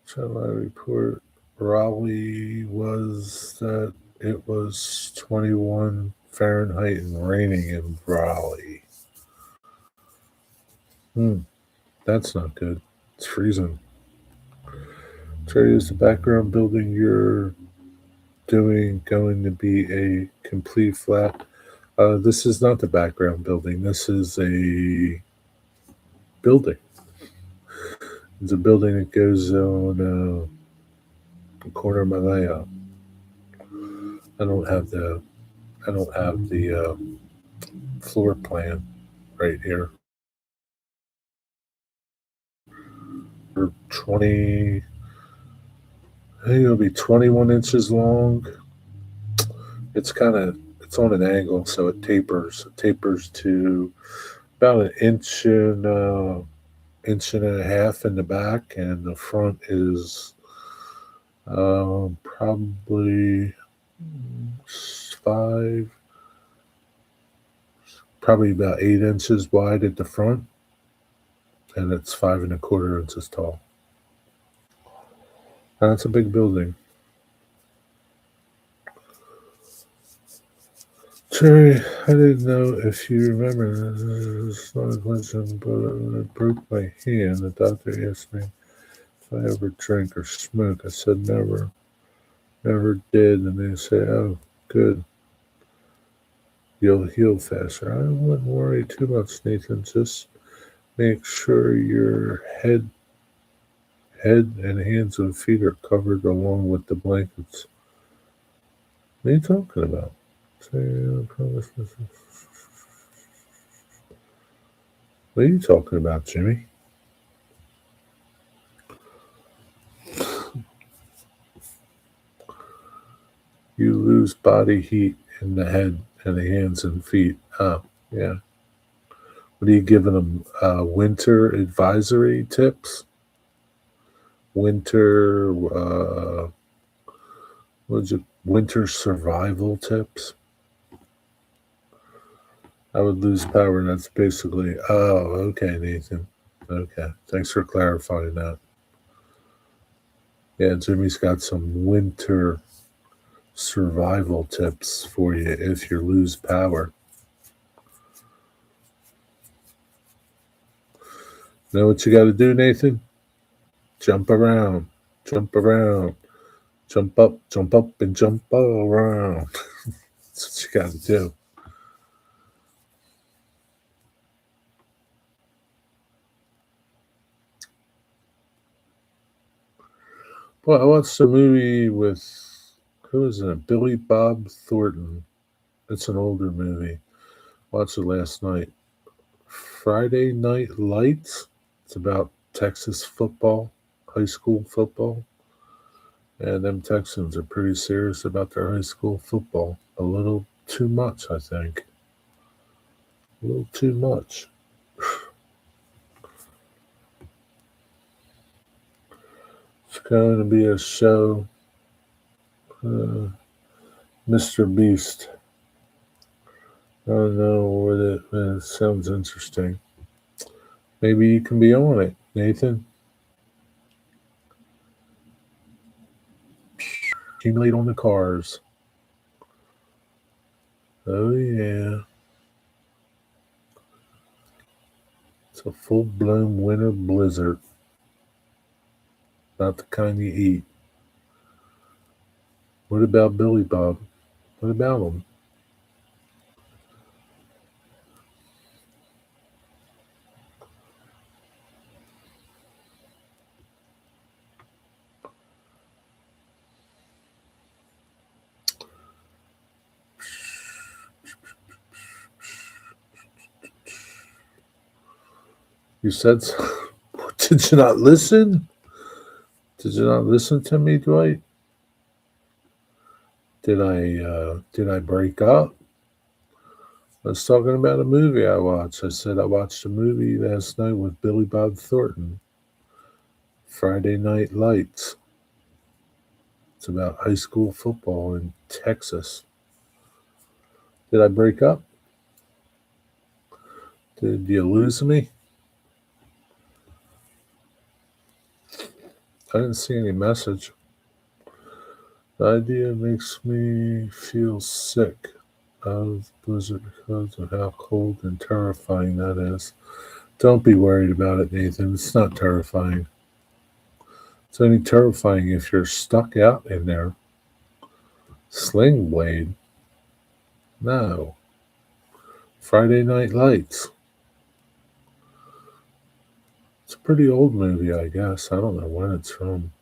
Shall I report? Raleigh was that it was 21 Fahrenheit and raining in Raleigh. That's not good. It's freezing. Trey, is the background building you're doing going to be a complete flat? This is not the background building. This is a building. It's a building that goes on the corner of my layout. I don't have the floor plan right here. For 20, I think it'll be 21 inches long. It's on an angle, so it tapers. It tapers to about an inch and a half in the back, and the front is probably five, probably about 8 inches wide at the front, and it's 5.25 inches tall. And it's a big building. Terry, I didn't know if you remember. This is not a question, but when I broke my hand, the doctor asked me if I ever drink or smoke. I said never. Never did. And they say, oh, good. You'll heal faster. I wouldn't worry too much, Nathan. Just make sure your head and hands and feet are covered along with the blankets. What are you talking about? What are you talking about, Jimmy? You lose body heat in the head and the hands and feet. Oh, yeah. What are you giving them? Winter advisory tips? Winter, winter survival tips? I would lose power. That's basically, oh, okay, Nathan. Okay. Thanks for clarifying that. Yeah, Jimmy's got some winter survival tips for you if you lose power. Know what you got to do, Nathan? Jump around, jump around, jump up, and jump around. That's what you got to do. Well, I watched a movie with, who is it? Billy Bob Thornton. It's an older movie. Watched it last night. Friday Night Lights. It's about Texas football, high school football. And them Texans are pretty serious about their high school football. A little too much, I think. A little too much. It's going to be a show. Mr. Beast. I don't know what it sounds interesting. Maybe you can be on it, Nathan. Accumulate on the cars. Oh, yeah. It's a full blown winter blizzard. Not the kind you eat. What about Billy Bob? What about him? You said so. Did you not listen? Did you not listen to me, Dwight? Did I break up? I was talking about a movie I watched. I said I watched a movie last night with Billy Bob Thornton. Friday Night Lights. It's about high school football in Texas. Did I break up? Did you lose me? I didn't see any message. The idea makes me feel sick of blizzard because of how cold and terrifying that is. Don't be worried about it, Nathan. It's not terrifying. It's only terrifying if you're stuck out in there. Sling Blade? No. Friday Night Lights. It's a pretty old movie, I guess. I don't know when it's from.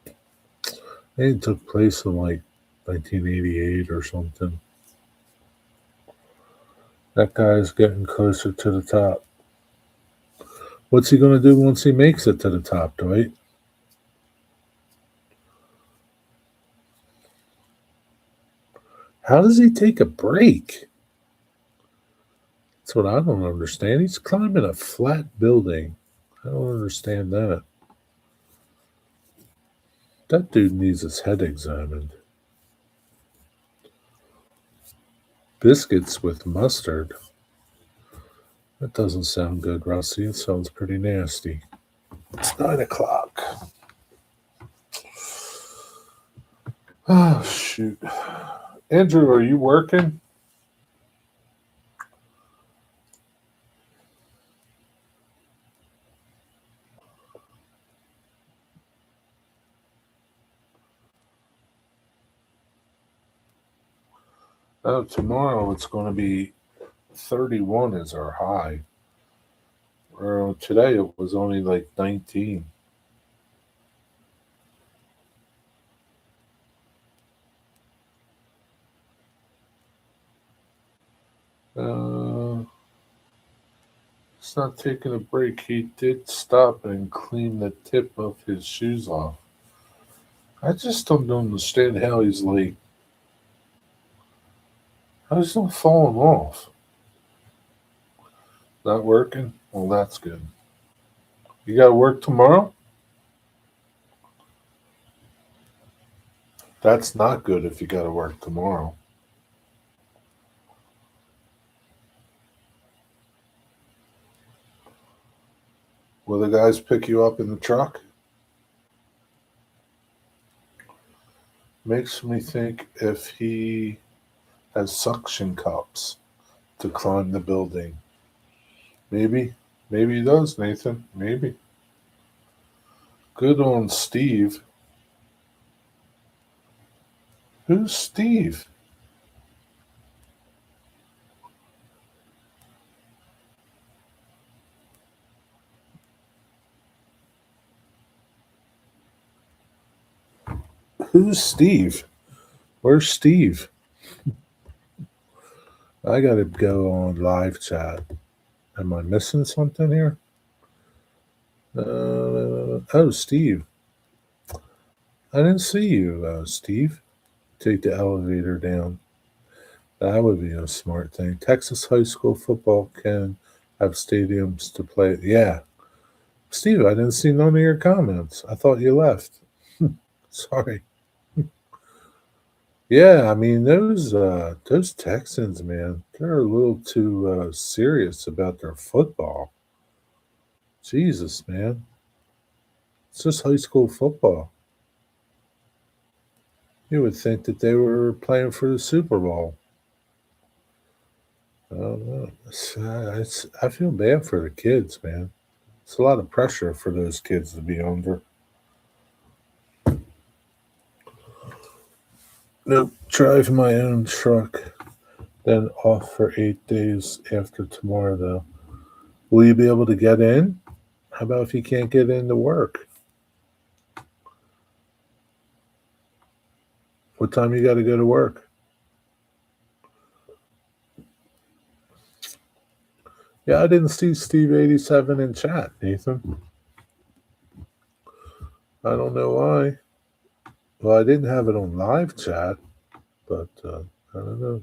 I think it took place in like 1988 or something. That guy's getting closer to the top. What's he going to do once he makes it to the top, Dwight? How does he take a break? That's what I don't understand. He's climbing a flat building. I don't understand that. That dude needs his head examined. Biscuits with mustard. That doesn't sound good, Rusty. It sounds pretty nasty. It's 9 o'clock. Oh, shoot. Andrew, are you working? Oh, tomorrow it's going to be 31 is our high. Today it was only like 19. Uh, it's not taking a break. He did stop and clean the tip of his shoes off. I just don't understand how he's like, how he's not falling off. Not working? Well, that's good. You got to work tomorrow? That's not good if you got to work tomorrow. Will the guys pick you up in the truck? Makes me think if he has suction cups to climb the building. Maybe. Maybe he does, Nathan. Maybe. Good on Steve. Who's Steve? Who's Steve? Where's Steve? I gotta go on live chat. Am I missing something here? Oh, Steve. I didn't see you, Steve. Take the elevator down. That would be a smart thing. Texas high school football can have stadiums to play. Yeah. Steve, I didn't see none of your comments. I thought you left. Sorry. Yeah, I mean those Texans, man, they're a little too serious about their football. Jesus, man, it's just high school football. You would think that they were playing for the Super Bowl. I don't know. I feel bad for the kids, man. It's a lot of pressure for those kids to be under. Nope, drive my own truck, then off for 8 days after tomorrow, though. Will you be able to get in? How about if you can't get into work? What time you got to go to work? Yeah, I didn't see Steve87 in chat, Nathan. I don't know why. Well, I didn't have it on live chat, but I don't know.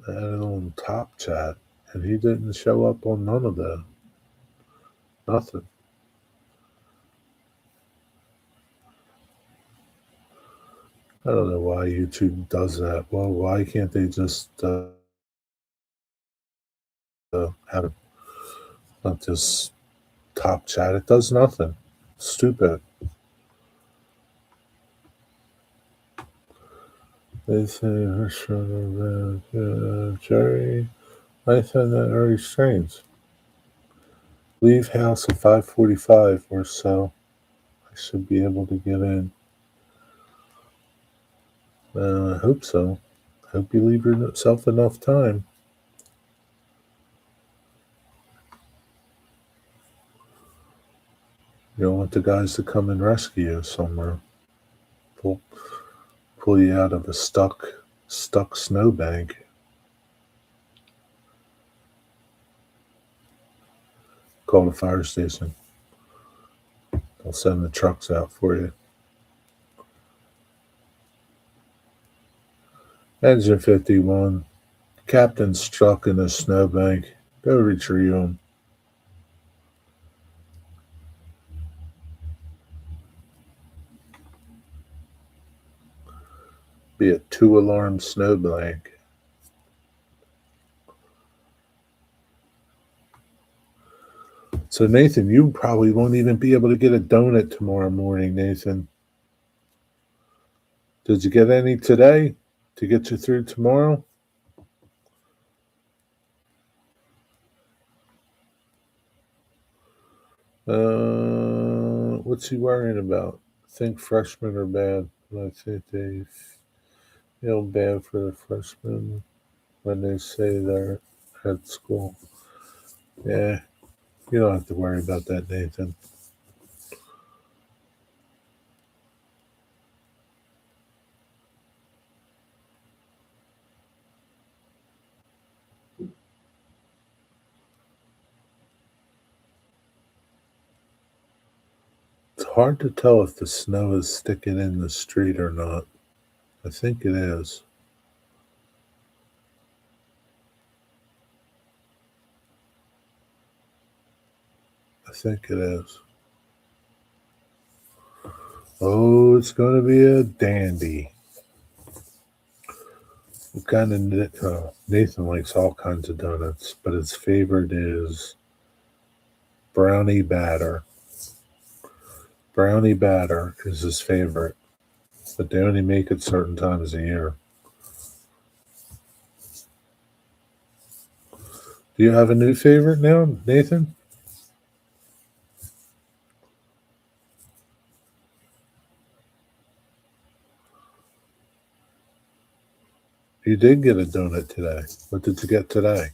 I had it on top chat, and he didn't show up on none of that. Nothing. I don't know why YouTube does that. Well, why can't they just have it, not just top chat? It does nothing. Stupid. They say Jerry. I found that very strange. Leave house at 5:45 or so. I should be able to get in. I hope so. Hope you leave yourself enough time. You don't want the guys to come and rescue you somewhere. Pull, pull you out of a stuck snowbank. Call the fire station. They'll send the trucks out for you. Engine 51. Captain struck in a snowbank. Go retrieve him. Be a 2-alarm snowbank. So, Nathan, you probably won't even be able to get a donut tomorrow morning, Nathan. Did you get any today to get you through tomorrow? What's he worrying about? I think freshmen are bad. I think they feel bad for the freshmen when they say they're at school. Yeah, you don't have to worry about that, Nathan. It's hard to tell if the snow is sticking in the street or not. I think it is. I think it is. Oh, it's going to be a dandy. What kind of Nathan likes all kinds of donuts, but his favorite is brownie batter. Brownie batter is his favorite, but they only make it certain times a year. Do you have a new favorite now, Nathan? You did get a donut today. What did you get today?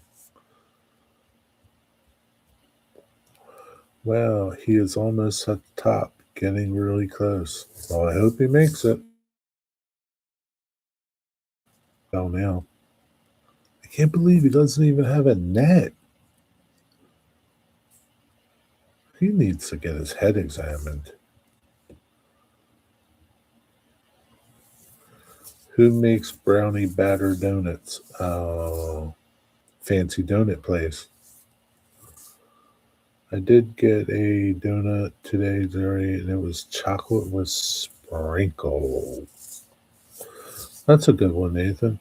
Well, he is almost at the top, getting really close. Well, I hope he makes it. Oh, now. I can't believe he doesn't even have a net. He needs to get his head examined. Who makes brownie batter donuts? Oh, fancy donut place. I did get a donut today, Jerry, and it was chocolate with sprinkle. That's a good one, Nathan.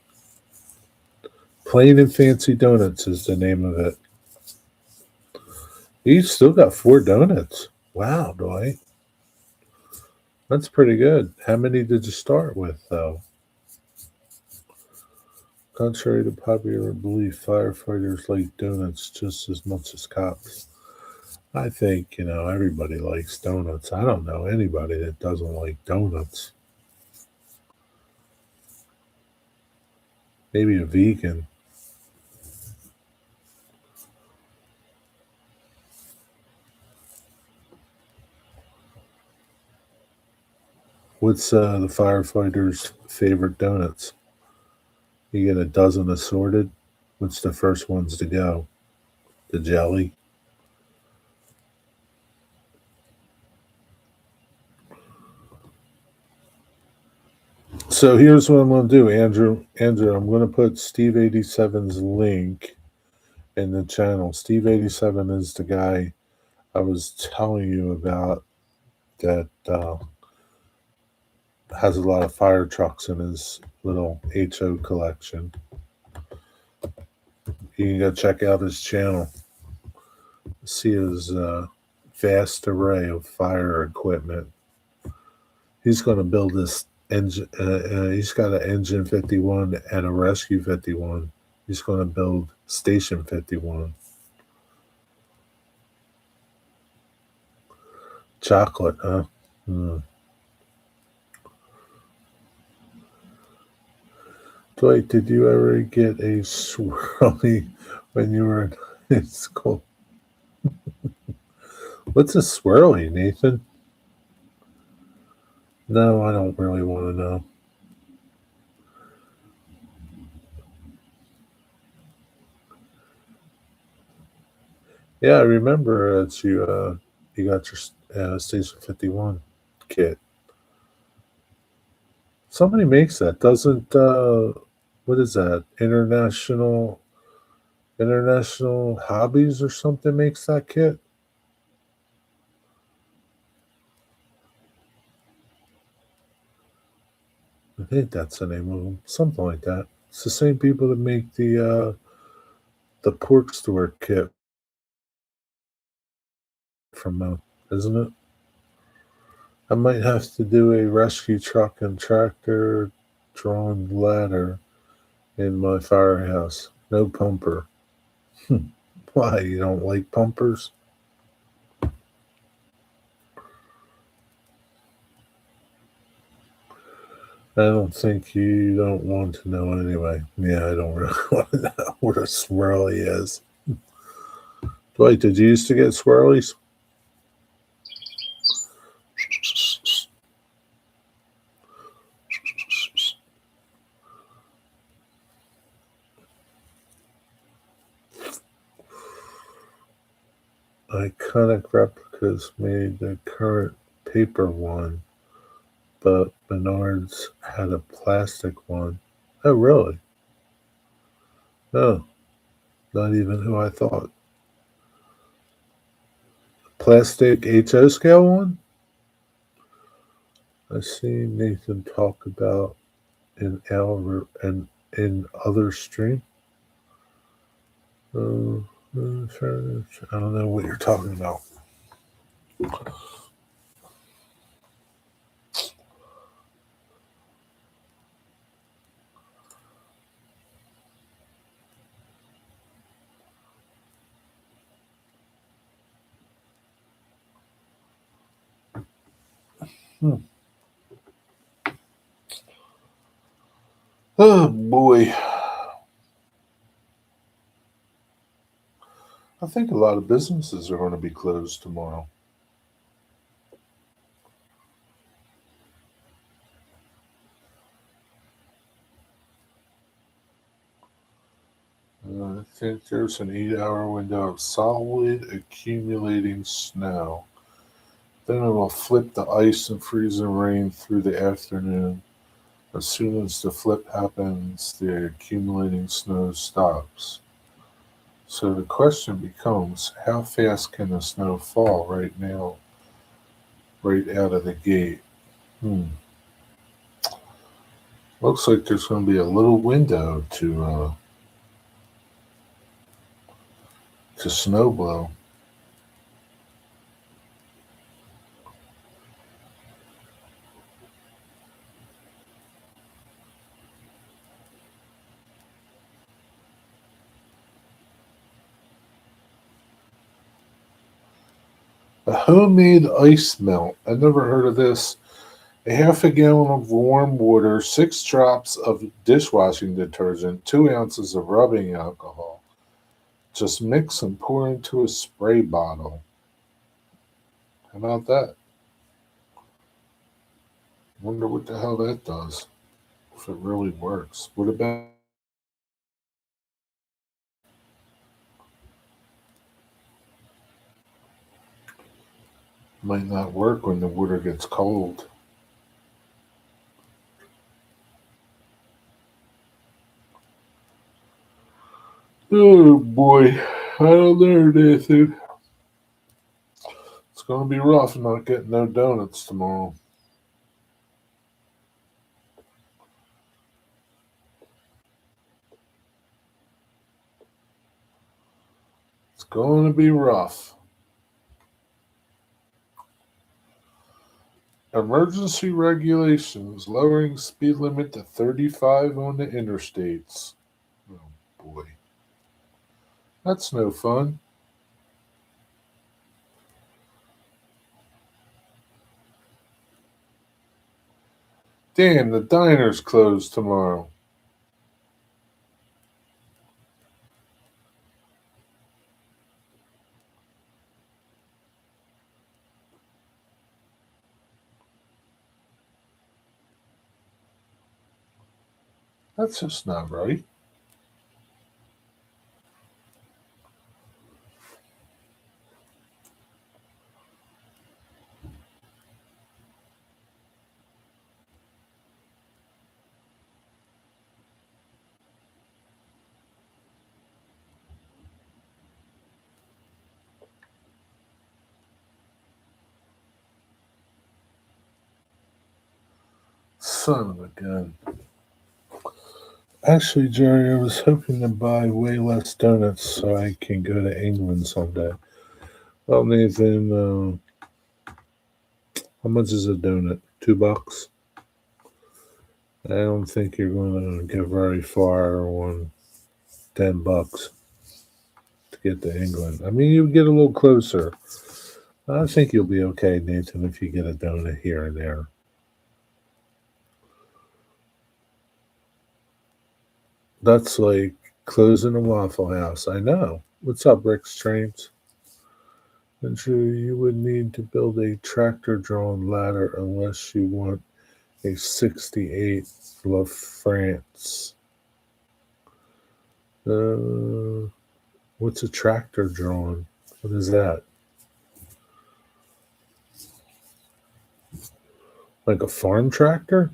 Plain and Fancy Donuts is the name of it. You still got 4 donuts. Wow, Dwight. That's pretty good. How many did you start with, though? Contrary to popular belief, firefighters like donuts just as much as cops. I think, everybody likes donuts. I don't know anybody that doesn't like donuts. Maybe a vegan. What's the firefighters' favorite donuts? You get a dozen assorted. What's the first ones to go? The jelly. So here's what I'm going to do, Andrew. Andrew, I'm going to put Steve 87's link in the channel. Steve 87 is the guy I was telling you about that has a lot of fire trucks in his little HO collection. You can go check out his channel, see his vast array of fire equipment. He's going to build this engine. He's got an engine 51 and a rescue 51. He's going to build station 51. Chocolate, huh? Hmm. Dwight, did you ever get a swirly when you were in school? What's a swirly, Nathan? No, I don't really want to know. Yeah, I remember that you got your Station 51 kit. Somebody makes that, doesn't? What is that? International Hobbies or something makes that kit. I think that's the name of them. Something like that. It's the same people that make the pork store kit from, isn't it? I might have to do a rescue truck and tractor drawn ladder in my firehouse. No pumper. Why, you don't like pumpers? I don't think you don't want to know anyway. Yeah, I don't really want to know what a swirly is. Dwight, did you used to get swirlies? Iconic replicas made the current paper one, but Menards had a plastic one. Oh, really? No, not even who I thought. Plastic HO scale one? I see Nathan talk about in our and in other stream. Uh, I don't know what you're talking about. Hmm. Oh boy. I think a lot of businesses are going to be closed tomorrow. I think there's an 8 hour window of solid accumulating snow. Then it will flip the ice and freeze and rain through the afternoon. As soon as the flip happens, the accumulating snow stops. So the question becomes, how fast can the snow fall right now, right out of the gate? Hmm. Looks like there's going to be a little window to snow blow. A homemade ice melt. I never heard of this. A half a gallon of warm water, 6 drops of dishwashing detergent, 2 ounces of rubbing alcohol. Just mix and pour into a spray bottle. How about that? Wonder what the hell that does. If it really works. What about might not work when the water gets cold? Oh boy. I don't know, Nathan. It's gonna be rough not getting no donuts tomorrow. It's gonna be rough. Emergency regulations lowering speed limit to 35 on the interstates. Oh boy. That's no fun. Damn, the diner's closed tomorrow. That's just not right. Son of a gun. Actually, Jerry, I was hoping to buy way less donuts so I can go to England someday. Well, Nathan, how much is a donut? $2? I don't think you're going to get very far on $10 to get to England. I mean, you get a little closer. I think you'll be okay, Nathan, if you get a donut here and there. That's like closing a Waffle House. I know. What's up, Rick's Trains? And sure, you would need to build a tractor drawn ladder unless you want a 68 La France. Uh, what's a tractor drawn? What is that? Like a farm tractor?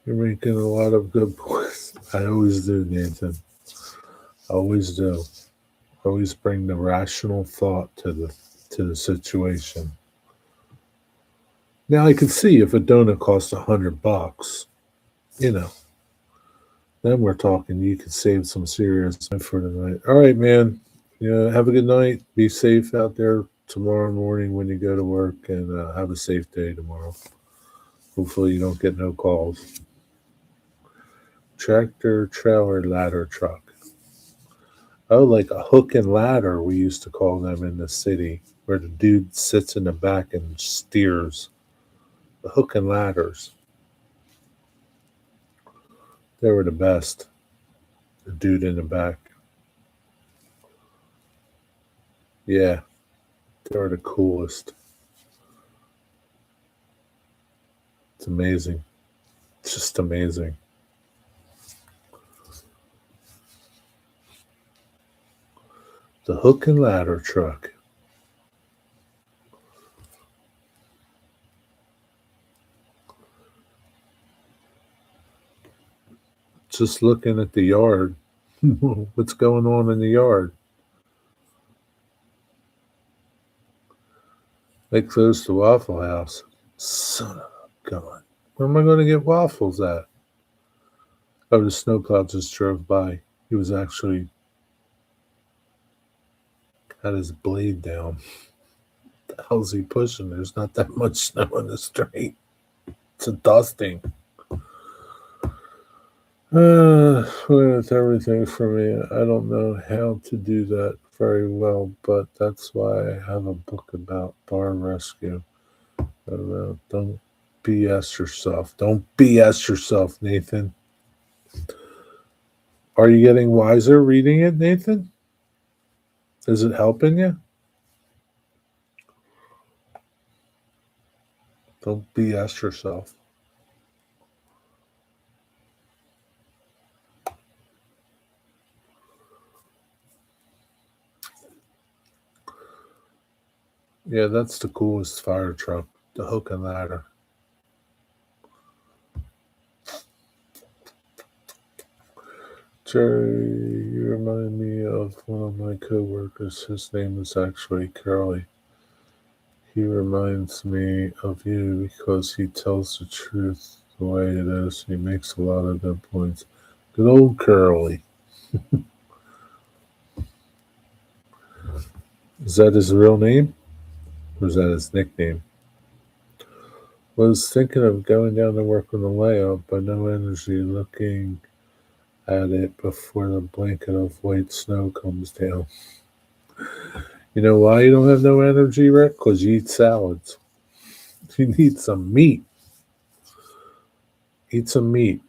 You're making a lot of good points. I always do, Nathan. Always do. Always bring the rational thought to the situation. Now I can see if a donut costs $100, you know, Then we're talking. You could save some serious money for the night. All right, man. Yeah, have a good night. Be safe out there tomorrow morning when you go to work, and have a safe day tomorrow. Hopefully, you don't get no calls. Tractor, trailer, ladder truck. Oh, like a hook and ladder, we used to call them in the city, where the dude sits in the back and steers. The hook and ladders. They were the best. The dude in the back. Yeah, they were the coolest. It's amazing. It's just amazing. The hook and ladder truck. Just looking at the yard. What's going on in the yard? They closed the Waffle House. Son of a gun. Where am I going to get waffles at? Oh, the snowplow just drove by. He was actually had his blade down. The hell's he pushing? There's not that much snow on the street. It's a dusting. With everything for me, I don't know how to do that very well, but that's why I have a book about bar rescue. Don't BS yourself. Don't BS yourself, Nathan. Are you getting wiser reading it, Nathan? Is it helping you? Don't BS yourself. Yeah, that's the coolest fire truck, the hook and ladder. Jerry, you remind me of one of my coworkers. His name is actually Curly. He reminds me of you because he tells the truth the way it is. He makes a lot of good points. Good old Curly. Is that his real name? Or is that his nickname? Was thinking of going down to work on the layout, but no energy looking at it before the blanket of white snow comes down. You know why you don't have no energy, Rick? Because you eat salads. You need some meat. Eat some meat.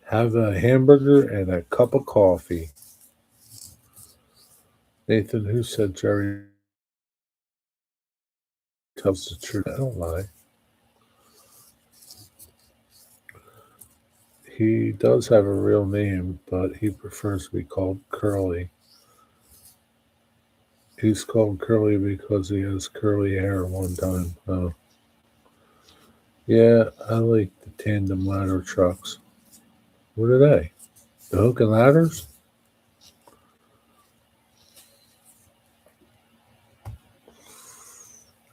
Have a hamburger and a cup of coffee. Nathan, who said Jerry tells the truth? I don't lie. He does have a real name, but he prefers to be called Curly. He's called Curly because he has curly hair one time. Yeah, I like the tandem ladder trucks. What are they? The hook and ladders?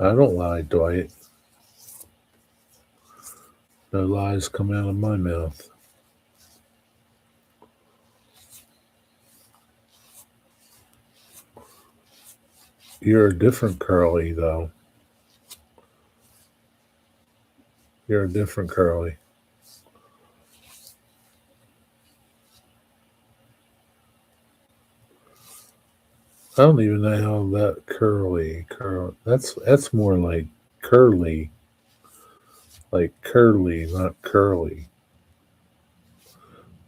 I don't lie, Dwight. No lies come out of my mouth. You're a different Curly, though. You're a different Curly. I don't even know how that curly. That's more like curly, like curly, not curly.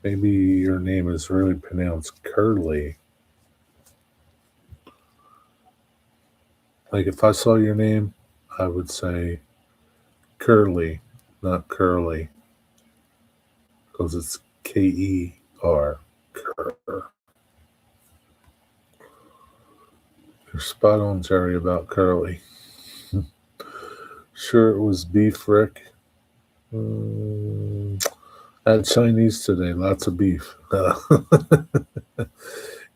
Maybe your name is really pronounced curly. Like if I saw your name, I would say curly, not curly, because it's K-E-R. Cur. You're spot on, Jerry, about curly. Sure, it was beef, Rick. I had Chinese today, lots of beef. Yeah,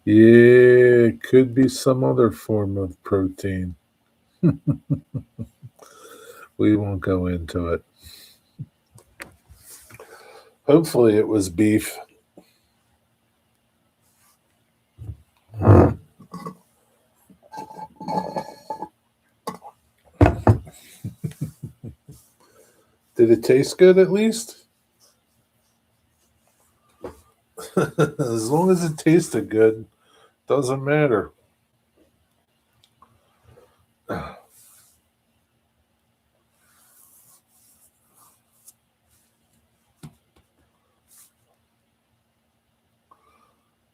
it could be some other form of protein. We won't go into it. Hopefully, it was beef. Did it taste good at least? As long as it tasted good, doesn't matter.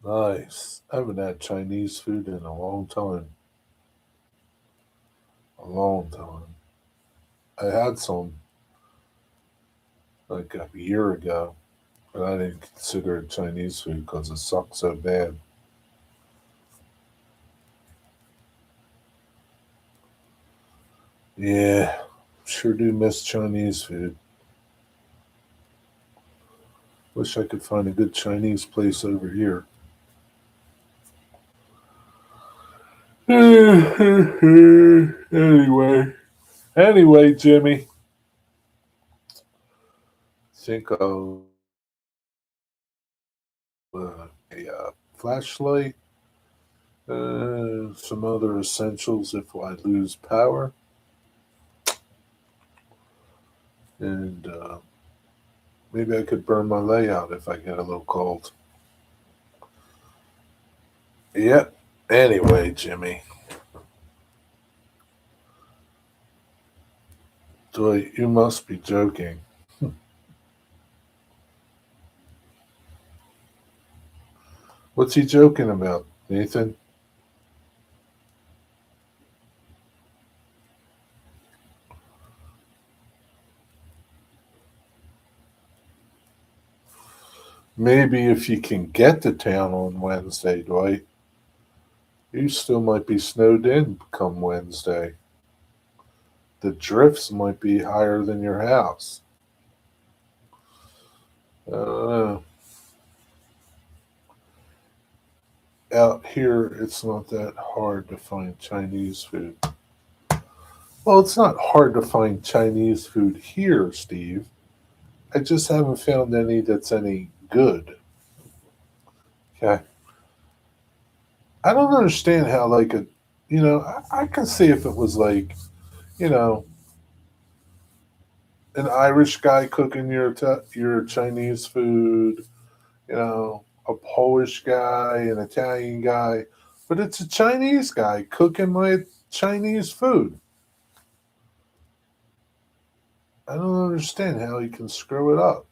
Nice. I haven't had Chinese food in a long time. A long time. I had some like a year ago, but I didn't consider it Chinese food because it sucked so bad. Yeah, sure do miss Chinese food. Wish I could find a good Chinese place over here. anyway, Jimmy, think I'll a flashlight, some other essentials if I lose power, and maybe I could burn my layout if I get a little cold. Yep. Anyway, Jimmy, you must be joking. What's he joking about, Nathan? Maybe if you can get to town on Wednesday, Dwight, you still might be snowed in come Wednesday. The drifts might be higher than your house. Uh, Out here, it's not that hard to find Chinese food. Well, it's not hard to find Chinese food here, Steve. I just haven't found any that's any good. Okay. I don't understand how, like, I can see if it was like, you know, an Irish guy cooking your Chinese food, a Polish guy, an Italian guy, but it's a Chinese guy cooking my Chinese food. I don't understand how he can screw it up.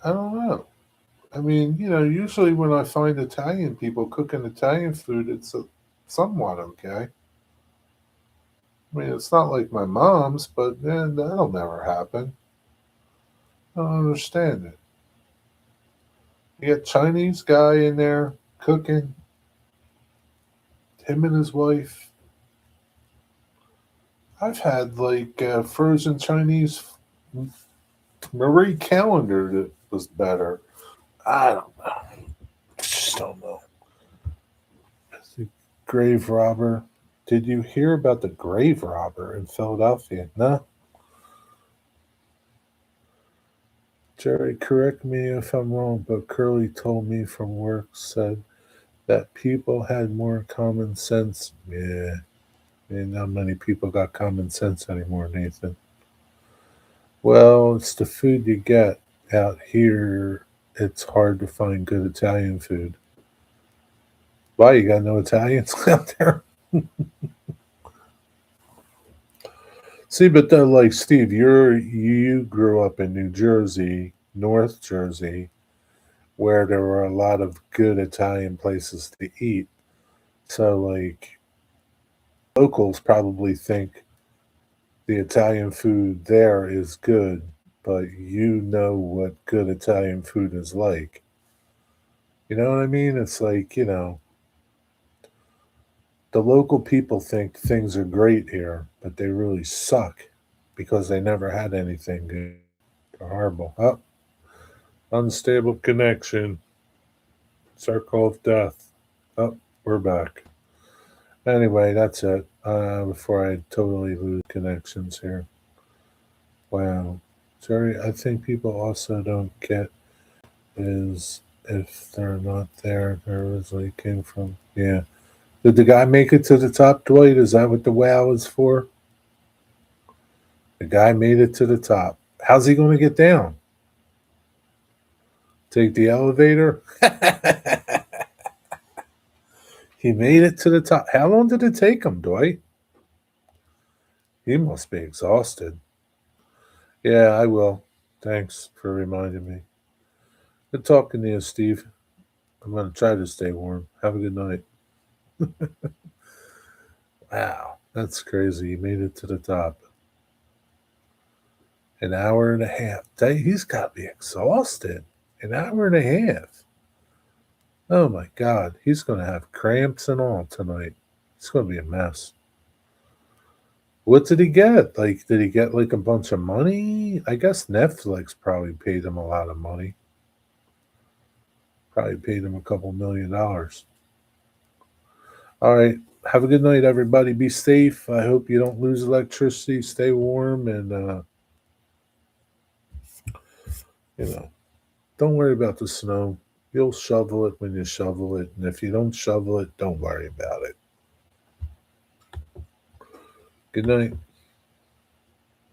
I don't know. I mean, usually when I find Italian people cooking Italian food, it's somewhat okay. I mean, it's not like my mom's, but then that'll never happen. I don't understand it. You got Chinese guy in there cooking, him and his wife. I've had like frozen Chinese Marie Calendar that was better. I don't know. Just don't know. The grave robber. Did you hear about the grave robber in Philadelphia? No. Jerry, correct me if I'm wrong, but Curly told me from work said that people had more common sense. Yeah. And not many people got common sense anymore, Nathan. Well, it's the food you get out here. It's hard to find good Italian food. Why you got no Italians out there? See, but then, like Steve, you grew up in New Jersey, North Jersey, where there were a lot of good Italian places to eat. So, like, locals probably think the Italian food there is good, but you know what good Italian food is like. You know what I mean? It's like, the local people think things are great here, but they really suck because they never had anything good. They're horrible. Oh, unstable connection. Circle of death. Oh, we're back. Anyway, that's it. Before I totally lose connections here. Wow. Jerry, I think people also don't get is if they're not there, they originally came from. Yeah. Did the guy make it to the top, Dwight? Is that what the wow is for? The guy made it to the top. How's he going to get down? Take the elevator? He made it to the top. How long did it take him, Dwight? He must be exhausted. Yeah, I will. Thanks for reminding me. Good talking to you, Steve. I'm going to try to stay warm. Have a good night. Wow, that's crazy. He made it to the top. An hour and a half. He's got to be exhausted. An hour and a half. Oh my God. He's going to have cramps and all tonight. It's going to be a mess. What did he get? Like, did he get like a bunch of money? I guess Netflix probably paid him a lot of money. Probably paid him a couple $1,000,000. All right. Have a good night, everybody. Be safe. I hope you don't lose electricity. Stay warm and, don't worry about the snow. You'll shovel it when you shovel it. And if you don't shovel it, don't worry about it. Good night.